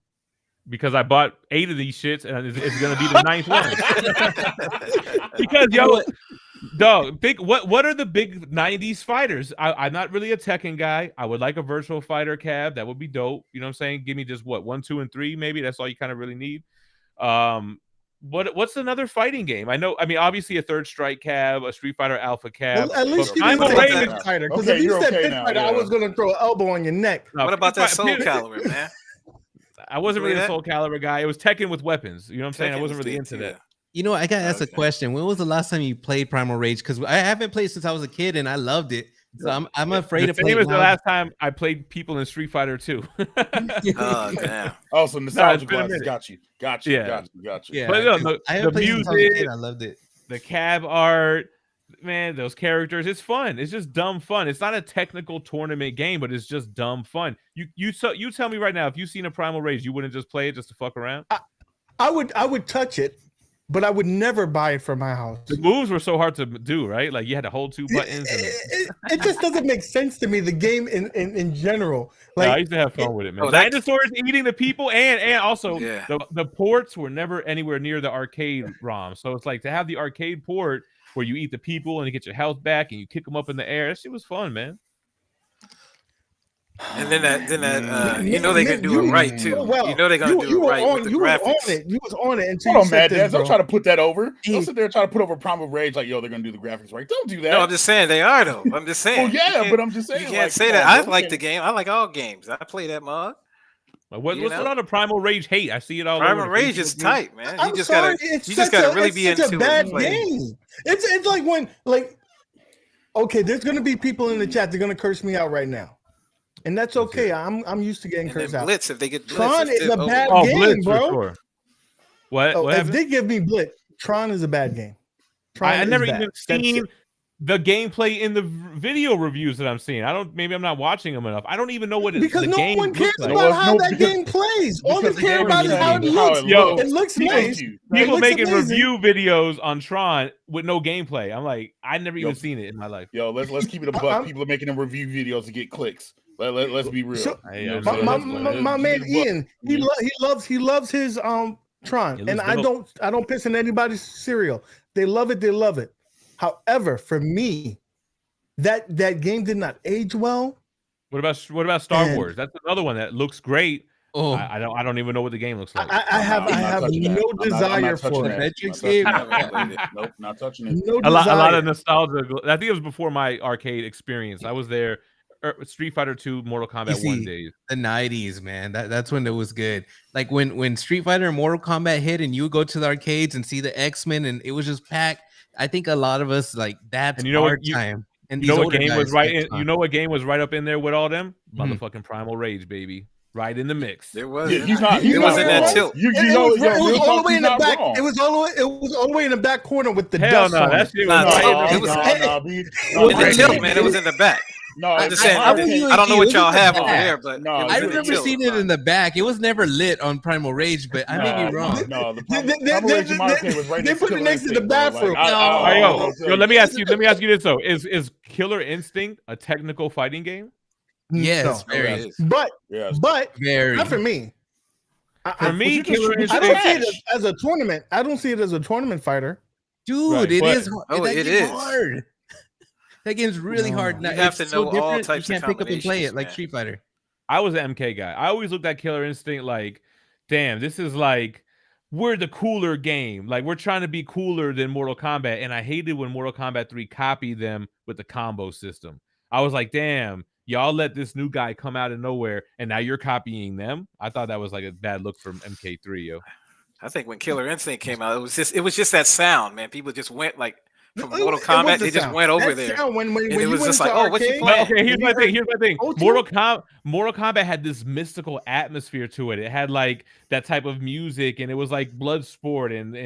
Because I bought 8 of these shits and it's gonna be the 9th one. Because yo, dog, what are the big 90s fighters? I'm not really a Tekken guy. I would like a virtual fighter cab. That would be dope. You know what I'm saying? Give me just 1, 2, and 3, maybe. That's all you kind of really need. What's another fighting game? I mean, obviously a Third Strike cab, a Street Fighter Alpha cab. Well, at least you I'm didn't a say Raven. Pit Fighter, because Okay, if you you're said okay Pit now, Fighter, I yeah. was gonna throw an elbow on your neck. What about that Soul Calibur, man? I wasn't really a that? Soul Calibur guy. It was Tekken with weapons. You know what I'm saying? I Tekken wasn't was really deep, into yeah. that. You know, I got to ask a Okay. question. When was the last time you played Primal Rage? Because I haven't played since I was a kid, and I loved it. So I'm afraid The to play same it as the now. last time I played people in Street Fighter 2. Oh damn! Oh, so nostalgia been a glasses. minute. Got you. Yeah. Got you. Yeah, But no, 'cause I haven't the played since I was a kid. music, I loved it. the cab art, man, those characters, it's fun. It's just dumb fun. It's not a technical tournament game, but it's just dumb fun. You tell me right now, if you've seen a Primal Rage, you wouldn't just play it just to fuck around? I would touch it, but I would never buy it for my house. The moves were so hard to do, right? Like you had to hold 2 buttons. It just doesn't make sense to me. The game in general. Like I used to have fun with it, man. Oh, that- Dinosaurs eating the people, and also Yeah. the ports were never anywhere near the arcade ROM. So it's like to have the arcade port where you eat the people and you get your health back and you kick them up in the air. That shit was fun, man. And then that you know they're gonna do it right too. Well, you know they're gonna do it right with the you graphics. was on it. You was on it until Hold you on, said Maddads. this, Don't bro. try to put that over. Hey. Don't sit there and try to put over Primal Rage like, yo, they're gonna do the graphics right. Don't do that. No, I'm just saying they are though. I'm just saying. Well, yeah, You can't- but I'm just saying. You can't like, say come that. on, I bro. like the game. I like all games. I play that mod. Like, what's You know? all the Primal Rage hate? I see it all Primal over. Rage is tight, man. I'm You just sorry, gotta it's you just such gotta a- really it's be such into a bad it. and play. game. It's like when okay, there's gonna be people in the chat. They're gonna curse me out right now, and that's okay. I'm used to getting And then cursed out. Blitz, if they get Blitz, Tron it's is a over. bad Oh, game, Blitz bro. for sure. What? Oh, What if happened? they give me Blitz, Tron is a bad game. Tron I is never bad. even That's seen it. the gameplay in the video reviews that I'm seeing. Maybe I'm not watching them enough. I don't even know what Because the no game one cares looks like. about how No, that because- game plays. All they because the care game about is is how it how looks. it Yo, looks. It looks Thank nice. you. It People looks making amazing. review videos on Tron with no gameplay. I'm like, I never even seen it in my life. Yo, let's keep it a buck. I'm- People are making them review videos to get clicks. Let's be real. So- You know what My- I'm My, saying? my, my man Let's get a buck. Ian, he loves his Tron, It and looks I don't piss in anybody's cereal. They love it. They love it. However, for me, that game did not age well. What about Star And- Wars? That's another one that looks great. Oh, I don't even know what the game looks like. I have I'm not touching that. no I'm not desire touching for that. it. Matrix Not game. touching Never that. played it. Nope, not touching it. No a lot of desire. nostalgia. I think it was before my arcade experience. I was there. Street Fighter 2, Mortal Kombat 1 see, days. the 90s, man. That's when it was good. Like when Street Fighter and Mortal Kombat hit, and you would go to the arcades and see the X-Men, and it was just packed. I think a lot of us like that's And you know what- our time. And You know these what older game was guys right? get In, time. you know what game was right up in there with all them? Mhm. Motherfucking Primal Rage, baby. Right in the mix. There was. Yeah, he's not. You He's know not what it wrong. was? tilt. You It know, was, yo, it was real all talk, the way he's in the not back. wrong. It was all the way in the back corner with the Hell dust no, on that it. shit Nah, was tilt. not. It was- No, In the tilt, man, it was in the back. No, I'm just it's saying. not. I I don't know what y'all have over back. there, but No, it was I in the remember tilt. seeing it in the back. It was never lit on Primal Rage, but I may be wrong. No, the They- Primal Rage in my arcade was right they next put to it Killer next to the Instinct, bro. Like, bathroom. All right, I'll tell yo, let you. me ask you this though: Is Killer Instinct a technical fighting game? Yes, No. very, it is. But Yes. very Mm-hmm. not for me. For me, you just- Killer you just- I Instinct. don't see it trash. as a tournament. I don't see it as a tournament fighter. dude. Right, It but- is. Oh, that it game's is. hard. That game's really hard. You Now, have it's to so know all different, types you of can't pick up and play it combinations, like man. Street Fighter. I was an MK guy. I always looked at Killer Instinct like, damn, this is like we're the cooler game. Like we're trying to be cooler than Mortal Kombat, and I hated when Mortal Kombat 3 copied them with the combo system. I was like, damn, y'all let this new guy come out of nowhere, and now you're copying them. I thought that was like a bad look from MK3, yo. I think when Killer Instinct came out, it was just that sound, man. People just went like from It Mortal was Kombat, the they just sound. went over That there. sound when And you it was went just into like, oh, what you arcade, playing? But okay, here's my thing. Here's my thing. O2? Mortal Kombat had this mystical atmosphere to it. It had like that type of music, and it was like blood sport and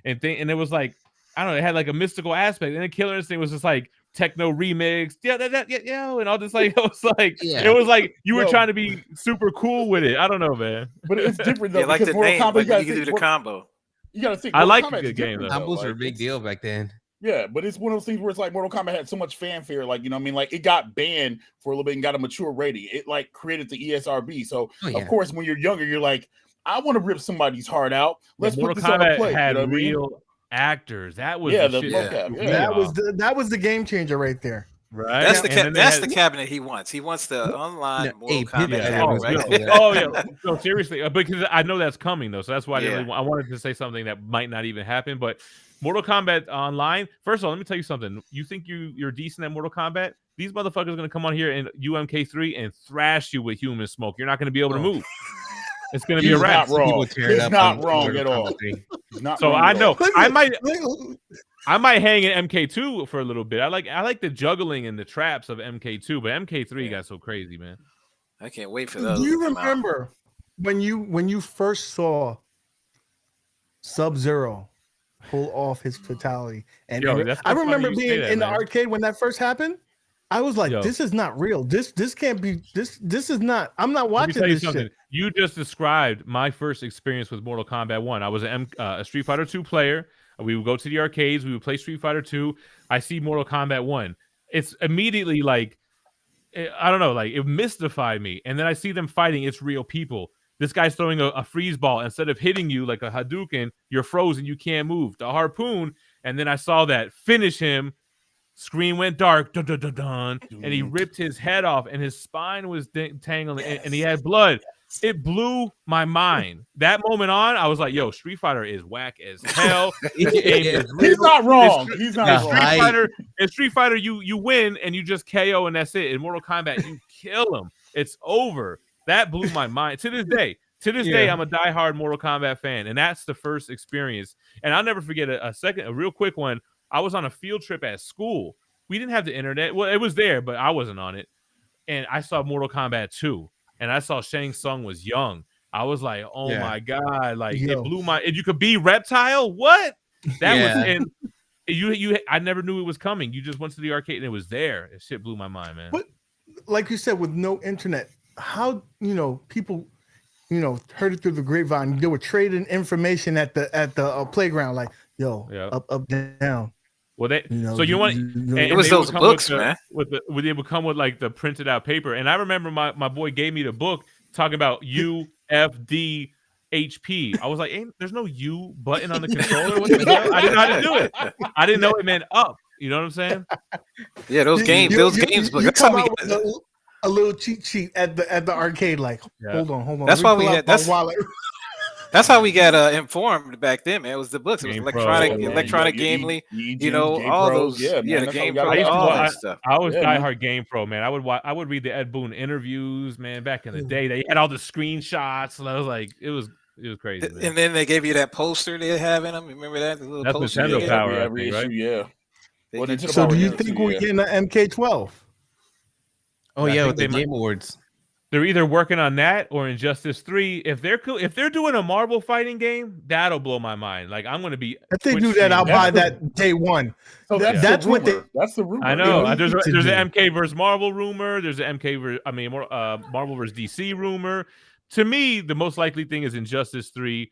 it was like I don't know. It had like a mystical aspect, and then Killer Instinct was just like techno remix, and all this like it was like Yeah. it was like you were Yo. trying to be super cool with it. I don't know, man. But it's different though. Yeah, like because the Mortal name, Kombat, like you gotta you can do think, the combo. you gotta think. I Mortal like a Kombat's good game, different, though. Combos Like, were a big it's- deal back then. Yeah, but it's one of those things where it's like Mortal Kombat had so much fanfare, like you know what I mean, like it got banned for a little bit and got a mature rating. It like created the ESRB. So Oh, yeah. of course, when you're younger, you're like, I want to rip somebody's heart out. Let's Mortal put this on a Kombat plate. had You know what I mean? real actors. That was Yeah, the the shit. vocab, threw yeah. me That was off, the game changer right there. right. That's And then they that's had- the cabinet he wants. He wants the online No, Mortal hey, Kombat Pivot Yeah. had cabinet, it right? as well. Oh yeah. No, seriously, because I know that's coming though, so that's why Yeah. I wanted to say something that might not even happen. But Mortal Kombat Online. First of all, let me tell you something. You think you're decent at Mortal Kombat? These motherfuckers are gonna come on here in UMK3 and thrash you with human smoke. You're not gonna be able to move. It's gonna be a He's wrap. not wrong. People tear it He's up not on wrong Mortal at all. Kombat 3. He's not So wrong I at know all. I might hang in MK2 for a little bit. I like the juggling and the traps of MK2, but MK3 got so crazy, man. I can't wait for those. Do you to come out. remember when you first saw Sub-Zero pull off his fatality. And, Yo, and that's I so funny remember you say being that, in the man. arcade when that first happened. I was like, Yo. this is not real. This can't be. This is not. I'm not Let me watching tell you this something. shit. You just described my first experience with Mortal Kombat 1. I was a Street Fighter 2 player. We would go to the arcades. We would play Street Fighter 2. I see Mortal Kombat 1. It's immediately like, I don't know, like it mystified me. And then I see them fighting. It's real people. This guy's throwing a freeze ball. Instead of hitting you like a Hadouken, you're frozen. You can't move. The harpoon. And then I saw that finish him. Screen went dark, dun, dun, dun, dun, and he ripped his head off, and his spine was tangled, and he had blood. It blew my mind. That moment on, I was like, "Yo, Street Fighter is whack as hell." This game is real. He's not wrong. He's not In wrong. Street Fighter, you win and you just KO and that's it. In Mortal Kombat, you kill him. It's over. That blew my mind. To this day, I'm a diehard Mortal Kombat fan, and that's the first experience. And I'll never forget a real quick one. I was on a field trip at school. We didn't have the internet. Well, it was there, but I wasn't on it. And I saw Mortal Kombat 2, and I saw Shang Tsung was young. I was like, oh my God, like it blew my, and you could be Reptile? What? That was, and I never knew it was coming. You just went to the arcade and it was there. It shit blew my mind, man. But like you said, with no internet, how, people, heard it through the grapevine. They were trading information at the playground, like, yo, up, down. Well, they so you want it was those books, man. They would come with like the printed out paper, and I remember my boy gave me the book talking about UFD HP. I was like, there's no U button on the controller. What the hell? I didn't know how to do it. I didn't know it meant up. You know what I'm saying? Yeah, those games, books. You come out with a little cheat sheet at the arcade, like, hold on. That's why we had wallet. That's how we got informed back then, man. It was the books. It was electronic Gamely, all those. The Game Pro, all that stuff. I was diehard Game Pro, man. I would read the Ed Boon interviews, man. Back in the day, they had all the screenshots, and I was like, it was crazy. Man. And then they gave you that poster they have in them. Remember that? The little That's poster Nintendo Power, right? Yeah. So do you think we're getting an MK12? Oh yeah, with the Game Awards. They're either working on that or Injustice 3. If they're doing a Marvel fighting game, that'll blow my mind. Like I'm going to be. If they do that, I'll buy that day one. So that's what that's the rumor. I know. There's an MK versus Marvel rumor. There's an Marvel versus DC rumor. To me, the most likely thing is Injustice 3.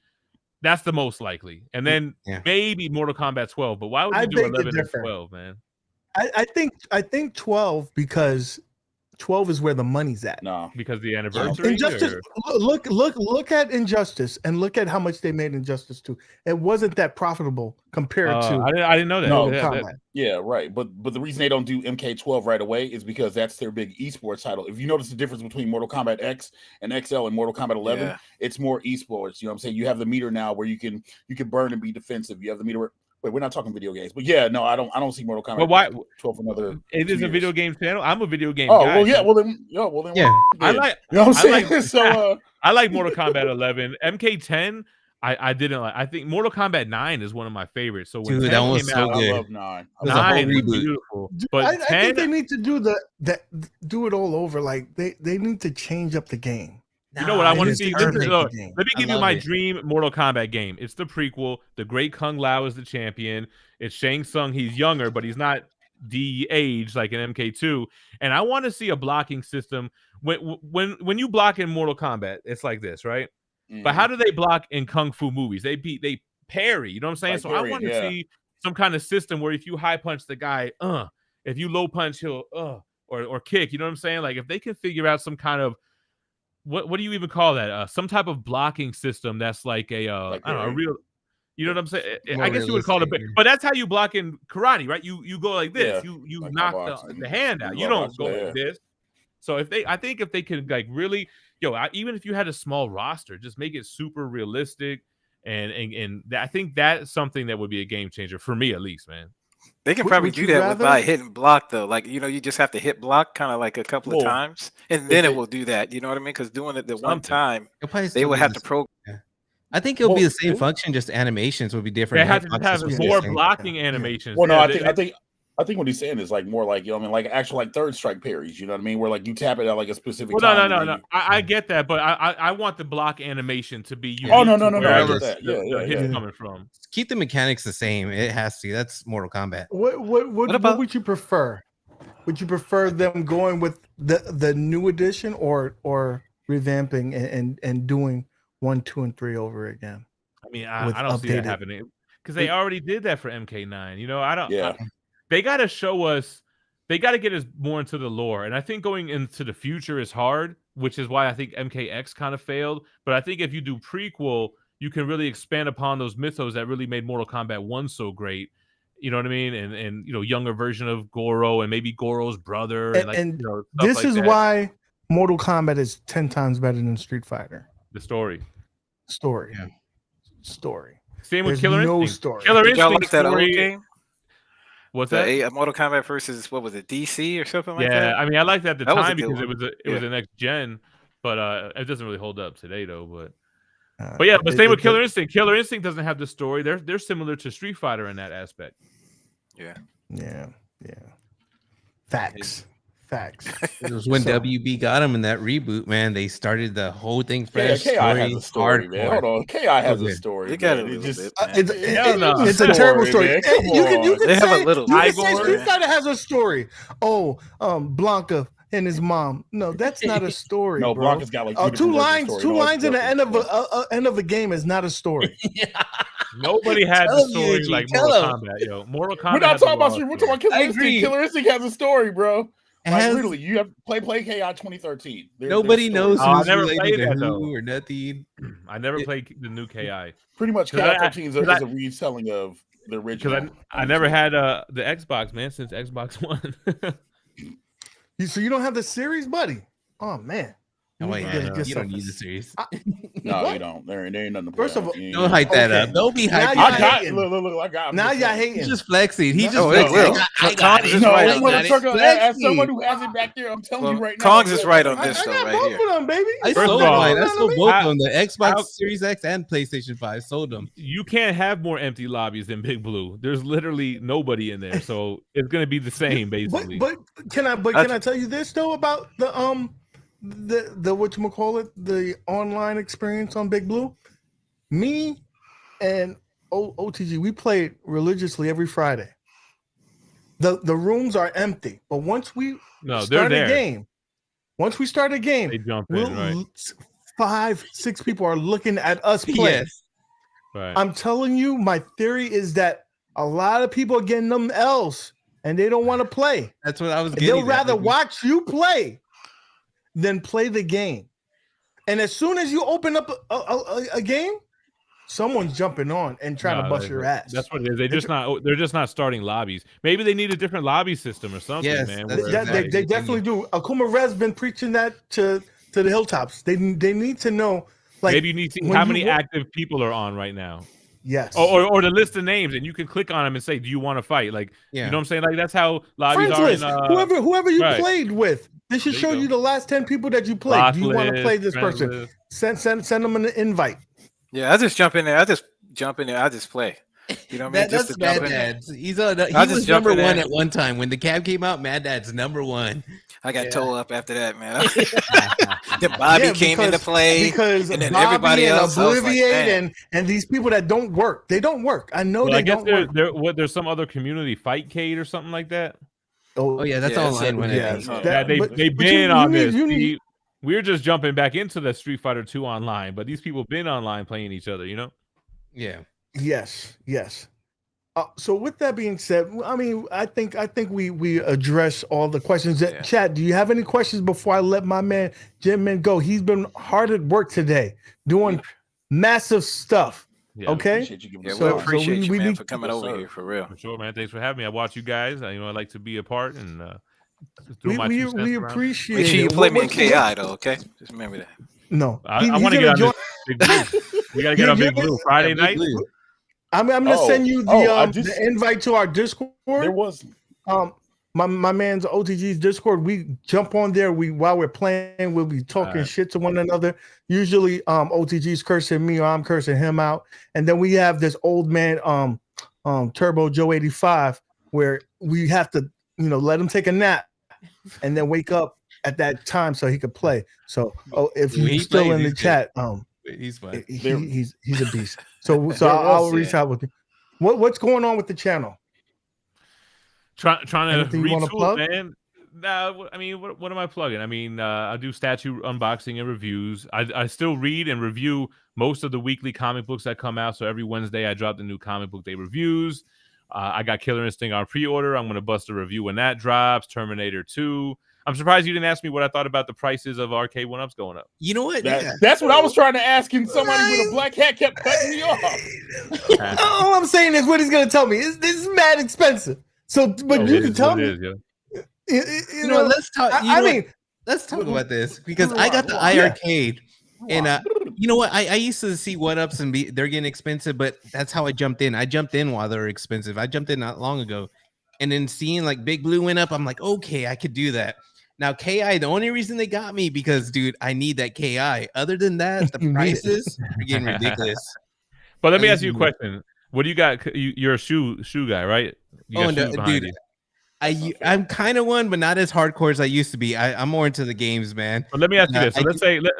That's the most likely, and then maybe Mortal Kombat 12. But why would you do 11 and 12, man? I think 12 because 12 is where the money's at. No, because the anniversary. Injustice. Look at Injustice and look at how much they made Injustice 2. It wasn't that profitable compared to. I didn't know that. No, right. But the reason they don't do MK12 right away is because that's their big esports title. If you notice the difference between Mortal Kombat X and XL and Mortal Kombat 11, it's more esports. You know what I'm saying? You have the meter now where you can burn and be defensive. You have the meter. Wait, we're not talking video games, but I don't see Mortal Kombat. But why 12 another? It is a video game channel. I'm a video game. Oh guy, well, then. I like. You know what I'm saying? I like Mortal Kombat 11. MK10. I didn't like. I think Mortal Kombat 9 is one of my favorites. So when that one was so good. I love 9. It was a whole reboot. Beautiful. But I think they need to do it all over. Like they need to change up the game. You know what I want to see? Let me give you my it. dream Mortal Kombat game. It's the prequel. The Great Kung Lao is the champion. It's Shang Tsung. He's younger, but he's not de-aged like an MK2. And I want to see a blocking system. When you block in Mortal Kombat, it's like this, right? Mm-hmm. But how do they block in Kung Fu movies? They parry. You know what I'm saying? Like so I want to see some kind of system where if you high punch the guy, if you low punch, he'll or kick. You know what I'm saying? Like if they can figure out some kind of what do you even call that? Some type of blocking system that's like I don't know, a real. You know what I'm saying? I guess you would call it, but that's how you block in karate, right? You go like this. Yeah. You like knock the hand out. You don't go like this. So I think if they could like really, even if you had a small roster, just make it super realistic, and I think that's something that would be a game changer for me at least, man. They can probably do that by hitting block though. Like you just have to hit block kind of like a couple of times, and then it will do that. You know what I mean? Because doing it the one time, they will have to program. I think it'll be the same function, just animations will be different. They have to have more blocking animations. Well, no, I think I think what he's saying is like more like, you know what I mean, like actual like third strike parries, you know what I mean, where like you tap it at like a specific Well, time. no. I get that, but I want the block animation to be unique. No, to I get wherever that. the hit's coming from. Keep the mechanics the same. It has to. That's Mortal Kombat. What would you prefer? Would you prefer them going with the new edition or revamping and doing 1, 2, and 3 over again? I mean, I don't see that happening because they already did that for MK9. You know, I don't. Yeah. They got to show us. They got to get us more into the lore, and I think going into the future is hard, which is why I think MKX kind of failed. But I think if you do prequel, you can really expand upon those mythos that really made Mortal Kombat 1 so great. You know what I mean? And you know, younger version of Goro and maybe Goro's brother. And you know, this like is that. why Mortal Kombat is 10 times better than Street Fighter. The story. Same with There's Killer no Instinct. story. Killer Did y'all Instinct like that old story. game? What's that? Mortal Kombat versus what was it, DC or something like that? Yeah, I mean, I liked that at the That was a time good because one. it was a next gen, but it doesn't really hold up today though. But Yeah, same with Killer Instinct. Killer Instinct doesn't have the story. They're similar to Street Fighter in that aspect. Yeah. Facts. It was when WB got him in that reboot, man. They started the whole thing fresh. KI has a story, man. Hold on. KI has a story. It got man. a It little just, bit, man. It's a terrible story. man. Come You can on. They have say, a little. you can say Igor. Street Fighter has a story. Oh, Blanca and his mom. No, that's not a story. No, bro. Blanca's got like Two lines. story. Two No, lines in the it's end of a game is not a story. Nobody had Tell the him, story Eugene, like tell Mortal him. Kombat, yo. Mortal Kombat. We're not has a talking about raw Street. We're story. talking about Killer I Instinct. agree. Killer Instinct has a story, bro. It Like has- literally, you have play KI 2013. Nobody knows Oh, I who's never related played to that, who though. or nothing. I never played the new KI Pretty much KI 13 is a retelling of the original. because I never had the Xbox, man, since Xbox One. So you don't have the series, buddy? Oh man. Oh, wait, You you need to get don't some- need the series. No, What? you don't. There ain't nothing to play. First of all, Don't hype that Okay. up. Don't be Now hyping. y'all I got hating. look. I got. Now y'all He's hating. just flexing. He's just Oh, it flexing. will. I got Kongs it. is No, right I'm on gonna that. talk as Flexing. someone who has it back there. I'm telling you right now. Kongs is right on I this though, got right both here. of them, baby. I First sold of all, mine. I sold both how- of them. The Xbox how- Series X and PlayStation 5. Sold them. You can't have more empty lobbies than Big Blue. There's literally nobody in there, so it's gonna be the same basically. But can I tell you this though about the whatchamacallit, the online experience on Big Blue? Me and OTG, we played religiously every Friday. The rooms are empty, but once we No, they're start a there. game, once we start a They game, jump in, right? 5, 6 people are looking at us play. Yes. Right. I'm telling you, my theory is that a lot of people are getting them L's and they don't want to play. That's what I was getting. They'll at. rather Like, watch you play than play the game. And as soon as you open up a game, someone's jumping on and trying to bust your ass. That's what it is. They're just not starting lobbies. Maybe they need a different lobby system or something, Yes, man. that's where- exactly. They definitely do. Akuma Red's been preaching that to the hilltops. They need to know, like, Maybe you need to see when how you many wa- active people are on right now. yes, Or the list of names, and you can click on them and say, "Do you want to fight?" Like, Yeah. you know what I'm saying? Like that's how lobbies friends are. list. In, Whoever you right. played with, they should There you show go. you the last 10 people that you played. block Do you want to list, play this friend person? list. Send them an invite. Yeah, I just jump in there. I just play. You know what I mean? That's Just to Mad jump in there. Dads. He was just jump number in there. one at one time when the cab came out. Mad Dad's number one. I got toe up after that, man. Then Bobby Yeah, came into because- play, because and then Bobby everybody and else. I was like, Obliviate man. and these people that don't work. They don't work. I know Well, they I guess don't work. there's some other community Fightcade or something like that. Oh yeah, that's Yeah, online when yeah, it. that- Yeah, they've but been you on need- this. you need- See, we're just jumping back into the Street Fighter 2 online, but these people been online playing each other. You know. Yeah. Yes. So with that being said, I mean, I think we address all the questions. Yeah. Chat, do you have any questions before I let my man Jim Man go? He's been hard at work today, doing massive stuff. Yeah, Okay. Appreciate you giving Yeah, us So- we time. appreciate you, we man, need- for coming Yes, over sir. here for real. For sure, man. Thanks for having me. I watch you guys. I like to be a part and just throw my We 2 cents around. appreciate. Make sure you it. play me in What's- KI though, okay? Just remember that. No, I he's want to gonna get on join- this Big Blue. We got to get on Big Blue Friday Big night. Blue. I'm gonna Oh, send you I just- the invite to our Discord. There was My man's OTG's Discord. We jump on there. While we're playing, we'll be talking Alright. shit to one another. Usually, OTG's cursing me or I'm cursing him out, and then we have this old man, Turbo Joe 85, where we have to, let him take a nap and then wake up at that time so he could play. So, if you're still in the chat, he's fine. He's a beast. So I'll reach out with you. What's going on with the channel? Trying to retool, man. Nah, I mean, what am I plugging? I mean, I do statue unboxing and reviews. I still read and review most of the weekly comic books that come out. So every Wednesday I drop the new comic book day reviews. I got Killer Instinct on pre-order. I'm going to bust a review when that drops. Terminator 2. I'm surprised you didn't ask me what I thought about the prices of arcade 1-ups going up. You know what? That's what I was trying to ask, and somebody with a black hat kept cutting me off. All I'm saying is what he's going to tell me. This is mad expensive. So, but you can tell me. You know, let's talk. Let's talk about this because I got the iArcade, and you know what? I used to see 1-ups and they're getting expensive, but that's how I jumped in. I jumped in while they were expensive. I jumped in not long ago, and then seeing like Big Blue went up, I'm like, okay, I could do that. Now KI, the only reason they got me because, dude, I need that KI. Other than that, the prices are getting ridiculous. But let me ask you a question. What do you got? You're a shoe guy, right? You got dude. I'm kind of one, but not as hardcore as I used to be. I'm more into the games, man. But let me ask you this. So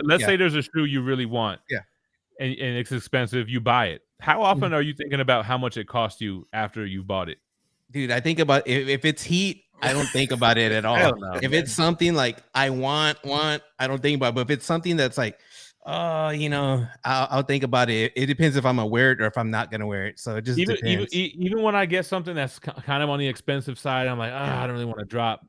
let's say there's a shoe you really want. Yeah. And it's expensive. You buy it. How often are you thinking about how much it cost you after you bought it? Dude, I think about if it's heat, I don't think about it at all. If it's something like I want, I don't think about it. But if it's something that's like, I'll think about it. It depends if I'm gonna wear it or if I'm not gonna wear it. So it just depends. Even when I get something that's kind of on the expensive side, I'm like, I don't really want to drop.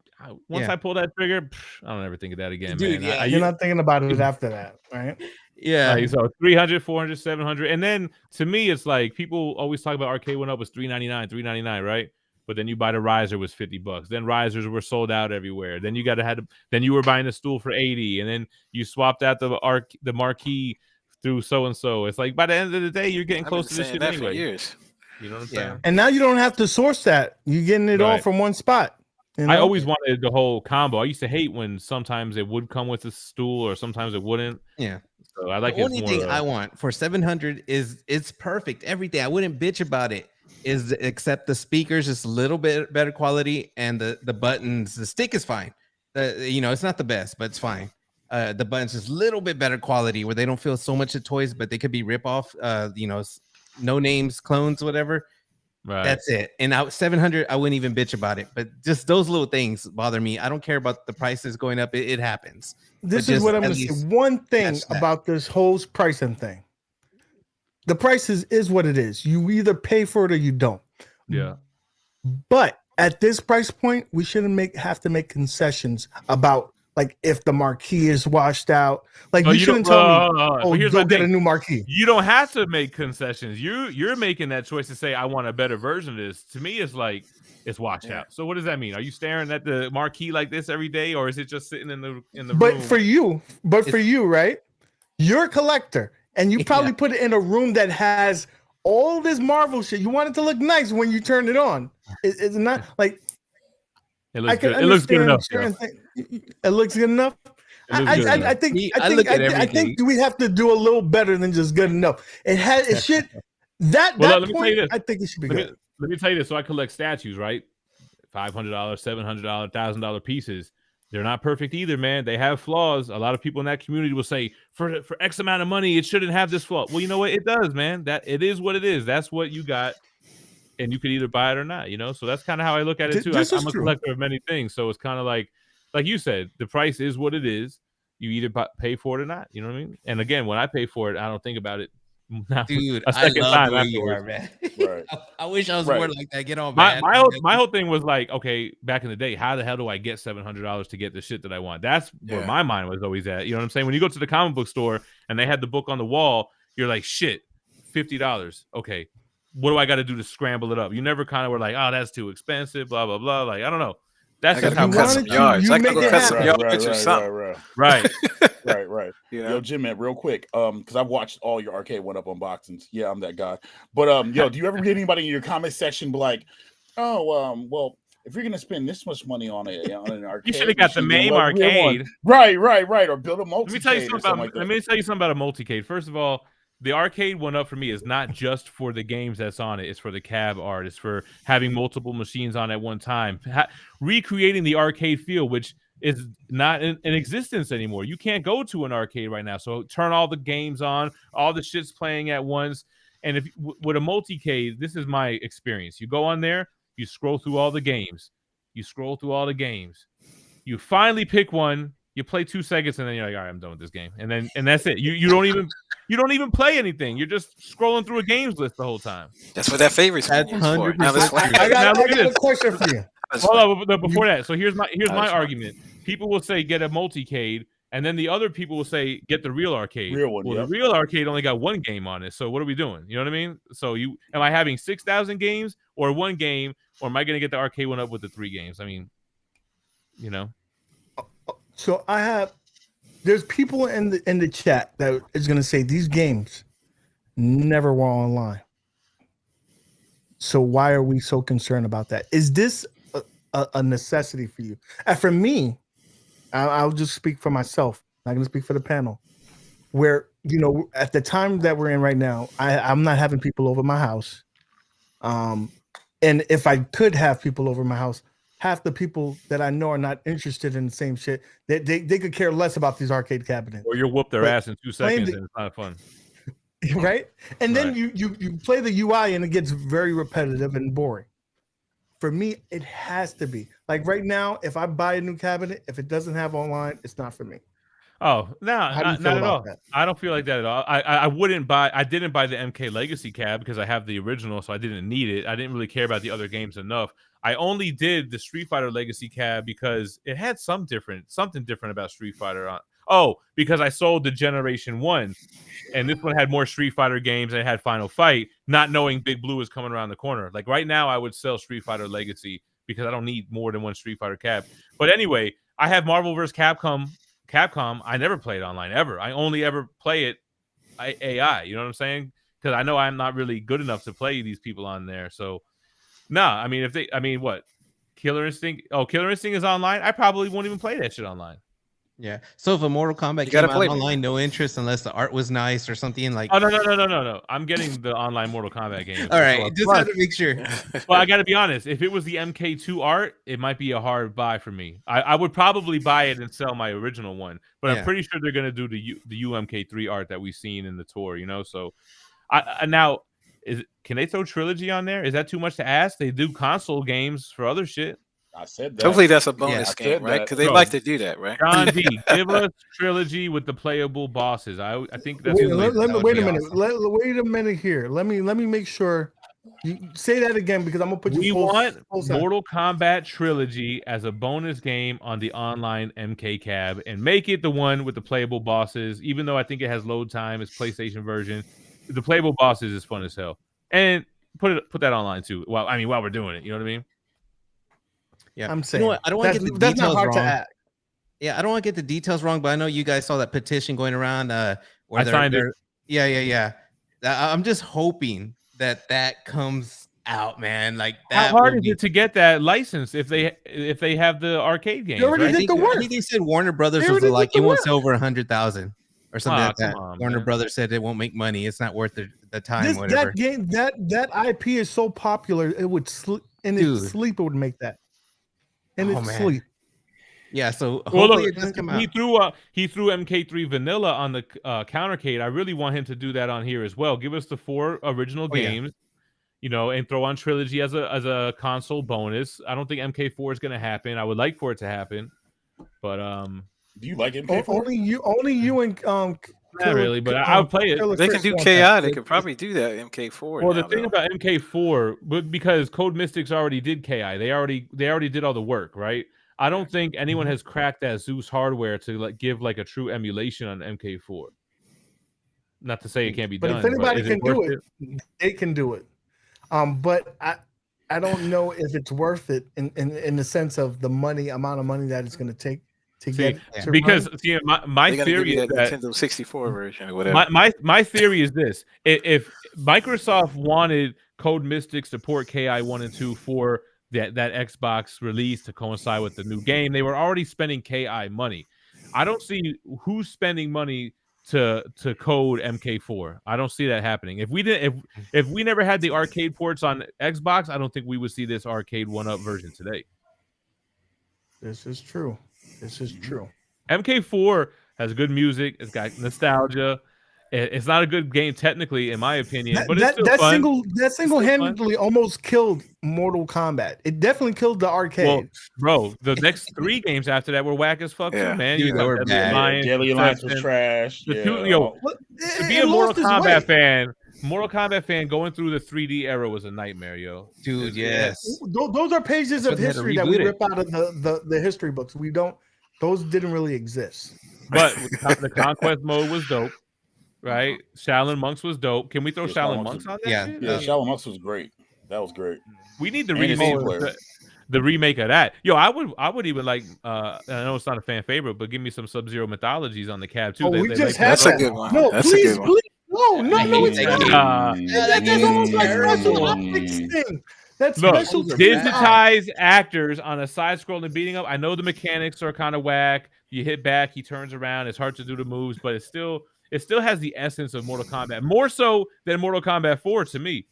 Once I pull that trigger, I don't ever think of that again, dude, man. You're not thinking about it after that, right? Yeah. Right, so 300, 400, 700. And then to me, it's like people always talk about arcade 1-up was $3.99, right? But then you buy the riser was $50. Then risers were sold out everywhere. Then then you were buying a stool for $80, and then you swapped out the marquee through so and so. It's like by the end of the day, you're getting close to this shit anyway. For years. You know what I'm saying? And now you don't have to source that. You're getting it all from one spot. I always wanted the whole combo. I used to hate when sometimes it would come with a stool or sometimes it wouldn't. Yeah. So I like the only thing I want for 700 is it's perfect. Everything. I wouldn't bitch about it. Except the speakers just a little bit better quality, and the buttons, the stick is fine. It's not the best, but it's fine. The buttons just a little bit better quality where they don't feel so much of toys, but they could be rip off. No names, clones, whatever. Right. That's it. And 700, I wouldn't even bitch about it. But just those little things bother me. I don't care about the prices going up. It happens. This is what I'm going to say. One thing about this whole pricing thing. The price is what it is. You either pay for it or you don't. Yeah. But at this price point, we shouldn't have to make concessions about like if the marquee is washed out. Like you shouldn't tell me, go get a new marquee. You don't have to make concessions. You're making that choice to say I want a better version of this. To me, it's like it's washed out. So what does that mean? Are you staring at the marquee like this every day, or is it just sitting in the room? But for you, right? You're a collector. And you probably put it in a room that has all this Marvel shit. You want it to look nice when you turn it on. It's not like it looks good. It looks good enough. It looks good enough. I think we have to do a little better than just good enough. It should. Let me tell you this. I think it should be good. Let me tell you this. So I collect statues, right? $500, $700, $1,000 pieces. They're not perfect either, man. They have flaws. A lot of people in that community will say, for X amount of money, it shouldn't have this flaw. Well, you know what? It does, man. That it is what it is. That's what you got, and you could either buy it or not. So that's kind of how I look at it too. I'm a collector of many things, so it's kind of like you said, the price is what it is. You either pay for it or not. You know what I mean? And again, when I pay for it, I don't think about it. Dude, I love the way you are, man. Right. I wish I was more like that. Get on, man. My whole thing was like, okay, back in the day, how the hell do I get $700 to get the shit that I want? That's where my mind was always at. You know what I'm saying? When you go to the comic book store and they had the book on the wall, you're like, shit, $50. Okay, what do I got to do to scramble it up? You never kind of were like, oh, that's too expensive, blah blah blah. Like I don't know. That's just how cut some yards. I gotta go cut some yards or something. Right. Right. Yo, Jim, man, real quick, because I've watched all your arcade 1-up unboxings. Yeah, I'm that guy. But do you ever get anybody in your comment section be like, well, if you're gonna spend this much money on an arcade, you should have got the MAME arcade. Right. Or build a multi. Let me tell you something about a multicade. First of all, the arcade one up for me is not just for the games that's on it. It's for the cab art. It's for having multiple machines on at one time, recreating the arcade feel, which is not in existence anymore. You can't go to an arcade right now. So turn all the games on, all the shit's playing at once. And if with a multicade, this is my experience. You go on there, you scroll through all the games. You scroll through all the games. You finally pick one. You play 2 seconds, and then you're like, all right, I'm done with this game. And that's it. You don't even play anything. You're just scrolling through a games list the whole time. That's what that favorites menu is for. Now this one. I got look at a this. question for you. Hold on, but before that, so here's my argument. People will say get a multicade, and then the other people will say get the real arcade. Real one, well, yep. the real arcade only got 1 game on it. So what are we doing? You know what I mean? So am I having 6,000 games or 1 game, or am I going to get the arcade one up with the 3 games? I mean, you know. So there's people in the chat that is going to say these games never were online. So why are we so concerned about that? Is this a necessity for you? And for me, I'll just speak for myself. I'm not going to speak for the panel. Where, at the time that we're in right now, I'm not having people over my house. And if I could have people over my house, half the people that I know are not interested in the same shit. They could care less about these arcade cabinets. Or you'll whoop their ass in 2 seconds, and it's not fun. Right? And then you play the UI and it gets very repetitive and boring. For me, it has to be. Like right now, if I buy a new cabinet, if it doesn't have online, it's not for me. Oh, no, not at all. That? I don't feel like that at all. I didn't buy the MK Legacy cab because I have the original, so I didn't need it. I didn't really care about the other games enough. I only did the Street Fighter Legacy cab because it had something different about Street Fighter on. Oh, because I sold the Generation 1, and this one had more Street Fighter games and it had Final Fight, not knowing Big Blue is coming around the corner. Like right now, I would sell Street Fighter Legacy because I don't need more than 1 Street Fighter cab. But anyway, I have Marvel vs. Capcom. I never played online ever. I only ever play it AI. You know what I'm saying? Because I know I'm not really good enough to play these people on there. So, I mean, what? Killer Instinct? Oh, Killer Instinct is online. I probably won't even play that shit online. Yeah. So if a Mortal Kombat came out online, no interest unless the art was nice or something like. Oh no! I'm getting the online Mortal Kombat game. All right, just had to make sure. Well, I got to be honest. If it was the MK2 art, it might be a hard buy for me. I would probably buy it and sell my original one, but I'm pretty sure they're gonna do the UMK3 art that we've seen in the tour. So, now can they throw Trilogy on there? Is that too much to ask? They do console games for other shit. I said that. Hopefully that's a bonus game, right? Because they like to do that, right? John D, give us Trilogy with the playable bosses. I think that's. Wait a minute. Awesome. Wait a minute here. Let me make sure. You say that again because I'm gonna put you. We want Mortal Kombat Trilogy as a bonus game on the online MK cab, and make it the one with the playable bosses. Even though I think it has load time, it's PlayStation version. The playable bosses is fun as hell, and put that online too. While we're doing it, you know what I mean? Yeah, I'm saying I don't want to get the that's details not hard wrong. to add. Yeah, I don't want to get the details wrong, but I know you guys saw that petition going around. I signed it. Yeah. I'm just hoping that comes out, man. Like that. How hard is it to get that license if they have the arcade games? I think they said Warner Brothers was like it won't sell over 100,000 or something like that. Warner Brothers said it won't make money. It's not worth the time. Whatever. That game, that IP is so popular, it would sleep in its sleep. It would make that. And it's sleep. Yeah, so hopefully it does come out. He threw MK3 Vanilla on the countercade. I really want him to do that on here as well. Give us the 4 original games, and throw on Trilogy as a console bonus. I don't think MK4 is going to happen. I would like for it to happen, but do you like MK4? Only you and not really, but I would play it. They can do KI. They could probably do that MK4. Well, the thing about MK4, because Code Mystics already did KI, they already did all the work, right? I don't think anyone has cracked that Zeus hardware to give a true emulation on MK4. Not to say it can't be done. But if anybody can do it, they can do it. But I don't know if it's worth it in the sense of the amount of money that it's going to take. Because my theory is that Nintendo 64 version or whatever. My theory is this: if Microsoft wanted Code Mystics to port KI 1 and 2 for that Xbox release to coincide with the new game, they were already spending KI money. I don't see who's spending money to code MK4. I don't see that happening. If we didn't, if we never had the arcade ports on Xbox, I don't think we would see this arcade 1-up version today. This is true. This is true. MK4 has good music. It's got nostalgia. It's not a good game technically, in my opinion, but it's still fun. That single-handedly almost killed Mortal Kombat. It definitely killed the arcade. Well, bro, the next 3 games after that were whack as fuck too, man. Dude, they were bad. Deadly Alliance was trash. To be a Mortal Kombat fan going through the 3D era was a nightmare, yo. Dude, yes. Those are pages of That's why they had to history that we reboot rip out of the history books. Those didn't really exist. But the Conquest mode was dope, right? Shaolin Monks was dope. Can we throw Shaolin Monks on that? Yeah. shit? Yeah, Shaolin Monks was great. That was great. We need the And it's remake. multiplayer. The remake of that. Yo, I would even like. I know it's not a fan favorite, but give me some Sub-Zero mythologies on the cab too. Oh, we just had That's a that. good one. No, That's a please, good one. please. No, it's not. That's almost like terrible. special optics thing. That's Look, special. digitized actors on a side scrolling beating up. I know the mechanics are kind of whack. You hit back, he turns around. It's hard to do the moves, but it still has the essence of Mortal Kombat, more so than Mortal Kombat 4 to me.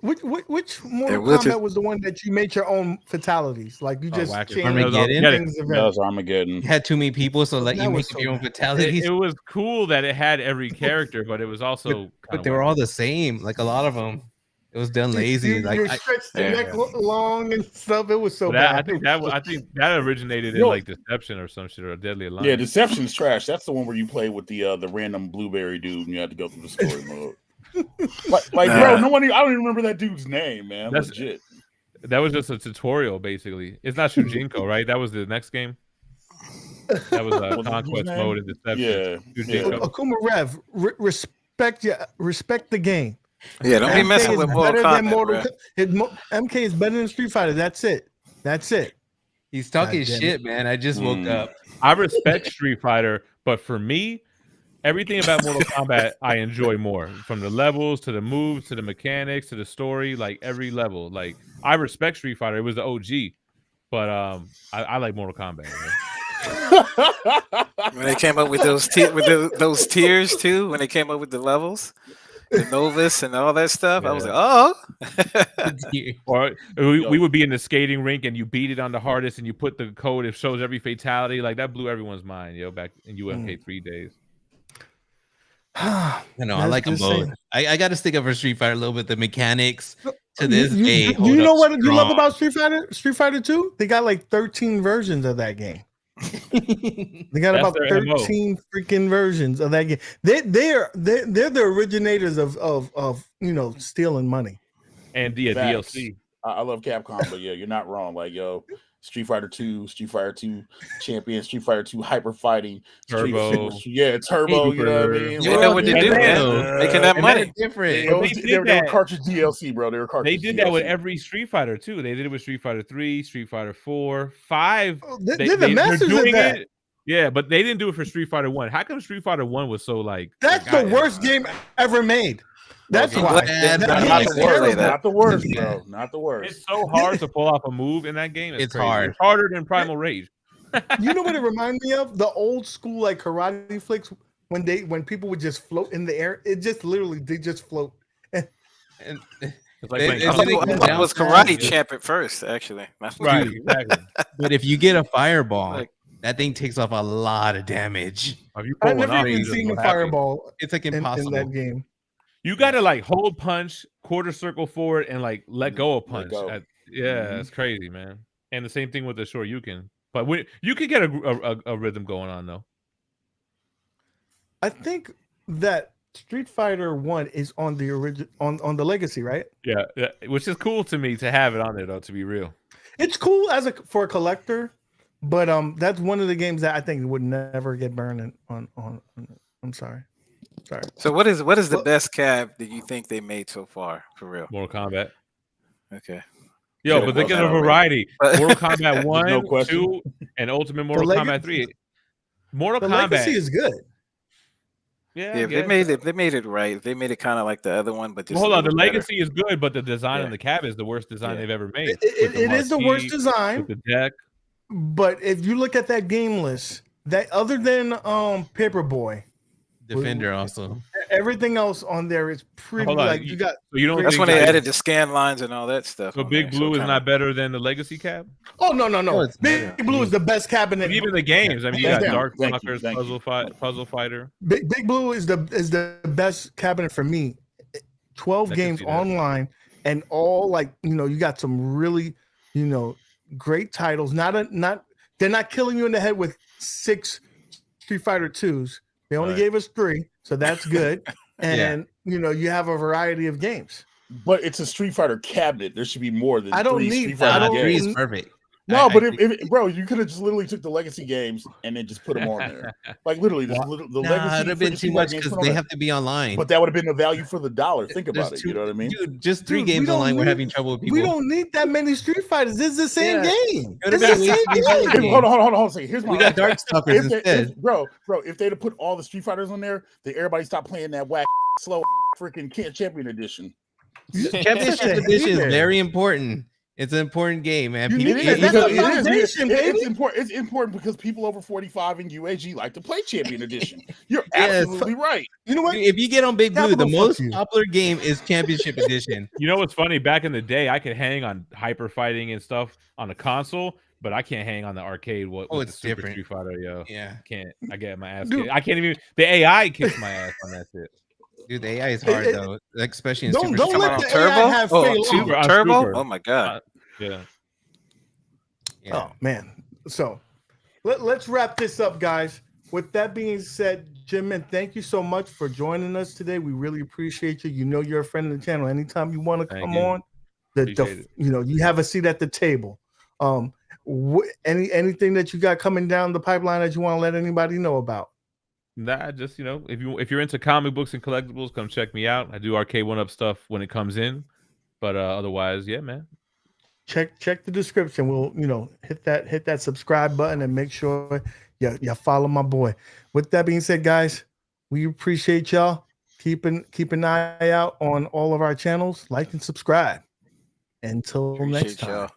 Which Mortal Kombat was the one that you made your own fatalities? Like you just changed Armageddon? things. That was Armageddon. You had too many people, so like That you was make so your own bad. fatalities. It was cool that it had every character, but it was also But they were all the same. Like a lot of them, it was done lazy. You stretched the neck long and stuff. It was so bad. I think that originated in like Deception or some shit, or Deadly Alliance. Yeah, Deception's trash. That's the one where you play with the random blueberry dude and you had to go through the story mode. Bro, I don't even remember that dude's name, man. That's legit. That was just a tutorial, basically. It's not Shujinko, right? That was the next game. That was Conquest mode in Deception. Yeah. Akuma Rev, respect the game. Yeah, don't be messing with Mortal Kombat. MK is better than Street Fighter. That's it. He's talking shit, man. I just woke up. I respect Street Fighter, but for me, everything about Mortal Kombat I enjoy more. From the levels to the moves to the mechanics to the story, like every level. Like I respect Street Fighter. It was the OG, but I like Mortal Kombat. When they came up with those those tiers too, when they came up with the levels, the Novus and all that stuff, I was like, oh. Or we would be in the skating rink and you beat it on the hardest and you put the code, it shows every fatality. Like that blew everyone's mind, yo, back in UMK3 days. I like them both. I got to stick up for Street Fighter a little bit. The mechanics to this day. Do you know what you love about Street Fighter? Street Fighter 2? They got like 13 versions of that game. They got about 13 freaking versions of that game. They're the originators of stealing money. And the DLC. I love Capcom, but yeah, you're not wrong. Like, yo, Street Fighter 2, Street Fighter 2 Champion, Street Fighter 2 Hyper Fighting, Turbo. Turbo. You know what I mean? They know what they do, man. Making that money. Different. They were cartridge DLC, bro. They were cartridge. They did that with every Street Fighter too. They did it with Street Fighter 3, Street Fighter 4, 5. They're the masters of that. Yeah, but they didn't do it for Street Fighter 1. How come Street Fighter 1 was so like? That's the worst game ever made. That's why. Not the worst, bro. Not the worst. It's so hard to pull off a move in that game. It's hard. It's harder than Primal Rage. You know what it reminds me of? The old school like karate flicks when people would just float in the air. It just literally they just float. It's like it was Karate Champ at first, actually. Right, exactly. But if you get a fireball, that thing takes off a lot of damage. I've never even seen a fireball. It's like impossible in that game. You got to like hold punch, quarter circle forward, and like let go of punch. It's crazy, man. And the same thing with the Shoryuken. But you could get a rhythm going on though. I think that Street Fighter 1 is on the original on the Legacy, right? Yeah, which is cool to me to have it on there though. To be real, it's cool for a collector, but that's one of the games that I think would never get burned on. I'm sorry. So what is the best cab that you think they made so far for real? Mortal Kombat. Okay. Yo, but they get a variety. Mortal Kombat 1, 2, and Ultimate Mortal Kombat 3. Mortal Kombat Legacy is good. Yeah, they made it right. They made it kind of like the other one, but just hold on. The Legacy is good, but the design on the cab is the worst design they've ever made. It is the worst design. With the deck. But if you look at that game list, that other than Paperboy, Defender also. everything else on there is pretty Hold on, like you got. So you don't That's think when they that- added the scan lines and all that stuff. So on Big there, Blue is kinda- not better than the Legacy Cab? Oh no! it's Big better. Blue is the best cabinet. But even the games, I mean, you Thank got you, Dark thank you, Fuckers, thank you. Puzzle Fighter. Big Blue is the best cabinet for me. 12 I can games see that. online and all like you got some really great titles. They're not killing you in the head with 6 Street Fighter 2s. They only Right. gave us 3, so that's good. And you have a variety of games. But it's a Street Fighter cabinet. There should be more than I don't 3 need- Street Fighter I don't- Three games. is perfect. No, I but agree. if bro, you could have just literally took the Legacy games and then just put them on there. Like literally, the Nah, Legacy. it would have been freaking too Street much Fighter games because put on they there. have to be online. But that would have been the value for the dollar. Think There's about it. two- You know what I mean? Dude, just 3 Dude, we games don't online. We're need- having trouble with people. We don't need that many Street Fighters. This is the same Yeah. game. Could've This been is a the waste same of game. game. Hey, hold on a second. Here's my We got Darkstalkers if they, instead. bro, if they'd have put all the Street Fighters on there, then everybody stopped playing that whack slow freaking champion edition. Championship Such a edition is hater. very important. It's an important game, man. You People- need It is, That's because the it is, foundation, it's baby. important. It's important because people over 45 in UAG like to play Champion Edition. You're Yes. absolutely right. You know what? If you get on Big Blue, the Capital, fuck most you. popular game is Championship Edition. You know what's funny? Back in the day, I could hang on hyper fighting and stuff on a console, but I can't hang on the arcade. With it's the Super different. Street Fighter, yo. Yeah, Can't. I get my ass Dude. kicked. I can't even. The AI kicks my ass on that shit. dude, the AI is hard It- though, like, especially in Don't Super don't Street let on the Turbo? AI have Oh, fail Super on. Turbo? Turbo? Oh my god! Yeah. Yeah. Oh man. So let's wrap this up, guys. With that being said, Jim, man, thank you so much for joining us today. We really appreciate you. You know you're a friend of the channel. Anytime you want to Thank come you. on, Appreciate it. you have a seat at the table. Anything that you got coming down the pipeline that you want to let anybody know about? Nah, just if you're into comic books and collectibles, come check me out. I do arcade 1-up stuff when it comes in, but otherwise, yeah, man. Check the description. We'll hit that subscribe button and make sure you follow my boy. With that being said, guys, we appreciate y'all. Keep an eye out on all of our channels. Like and subscribe. Until next Appreciate time. y'all.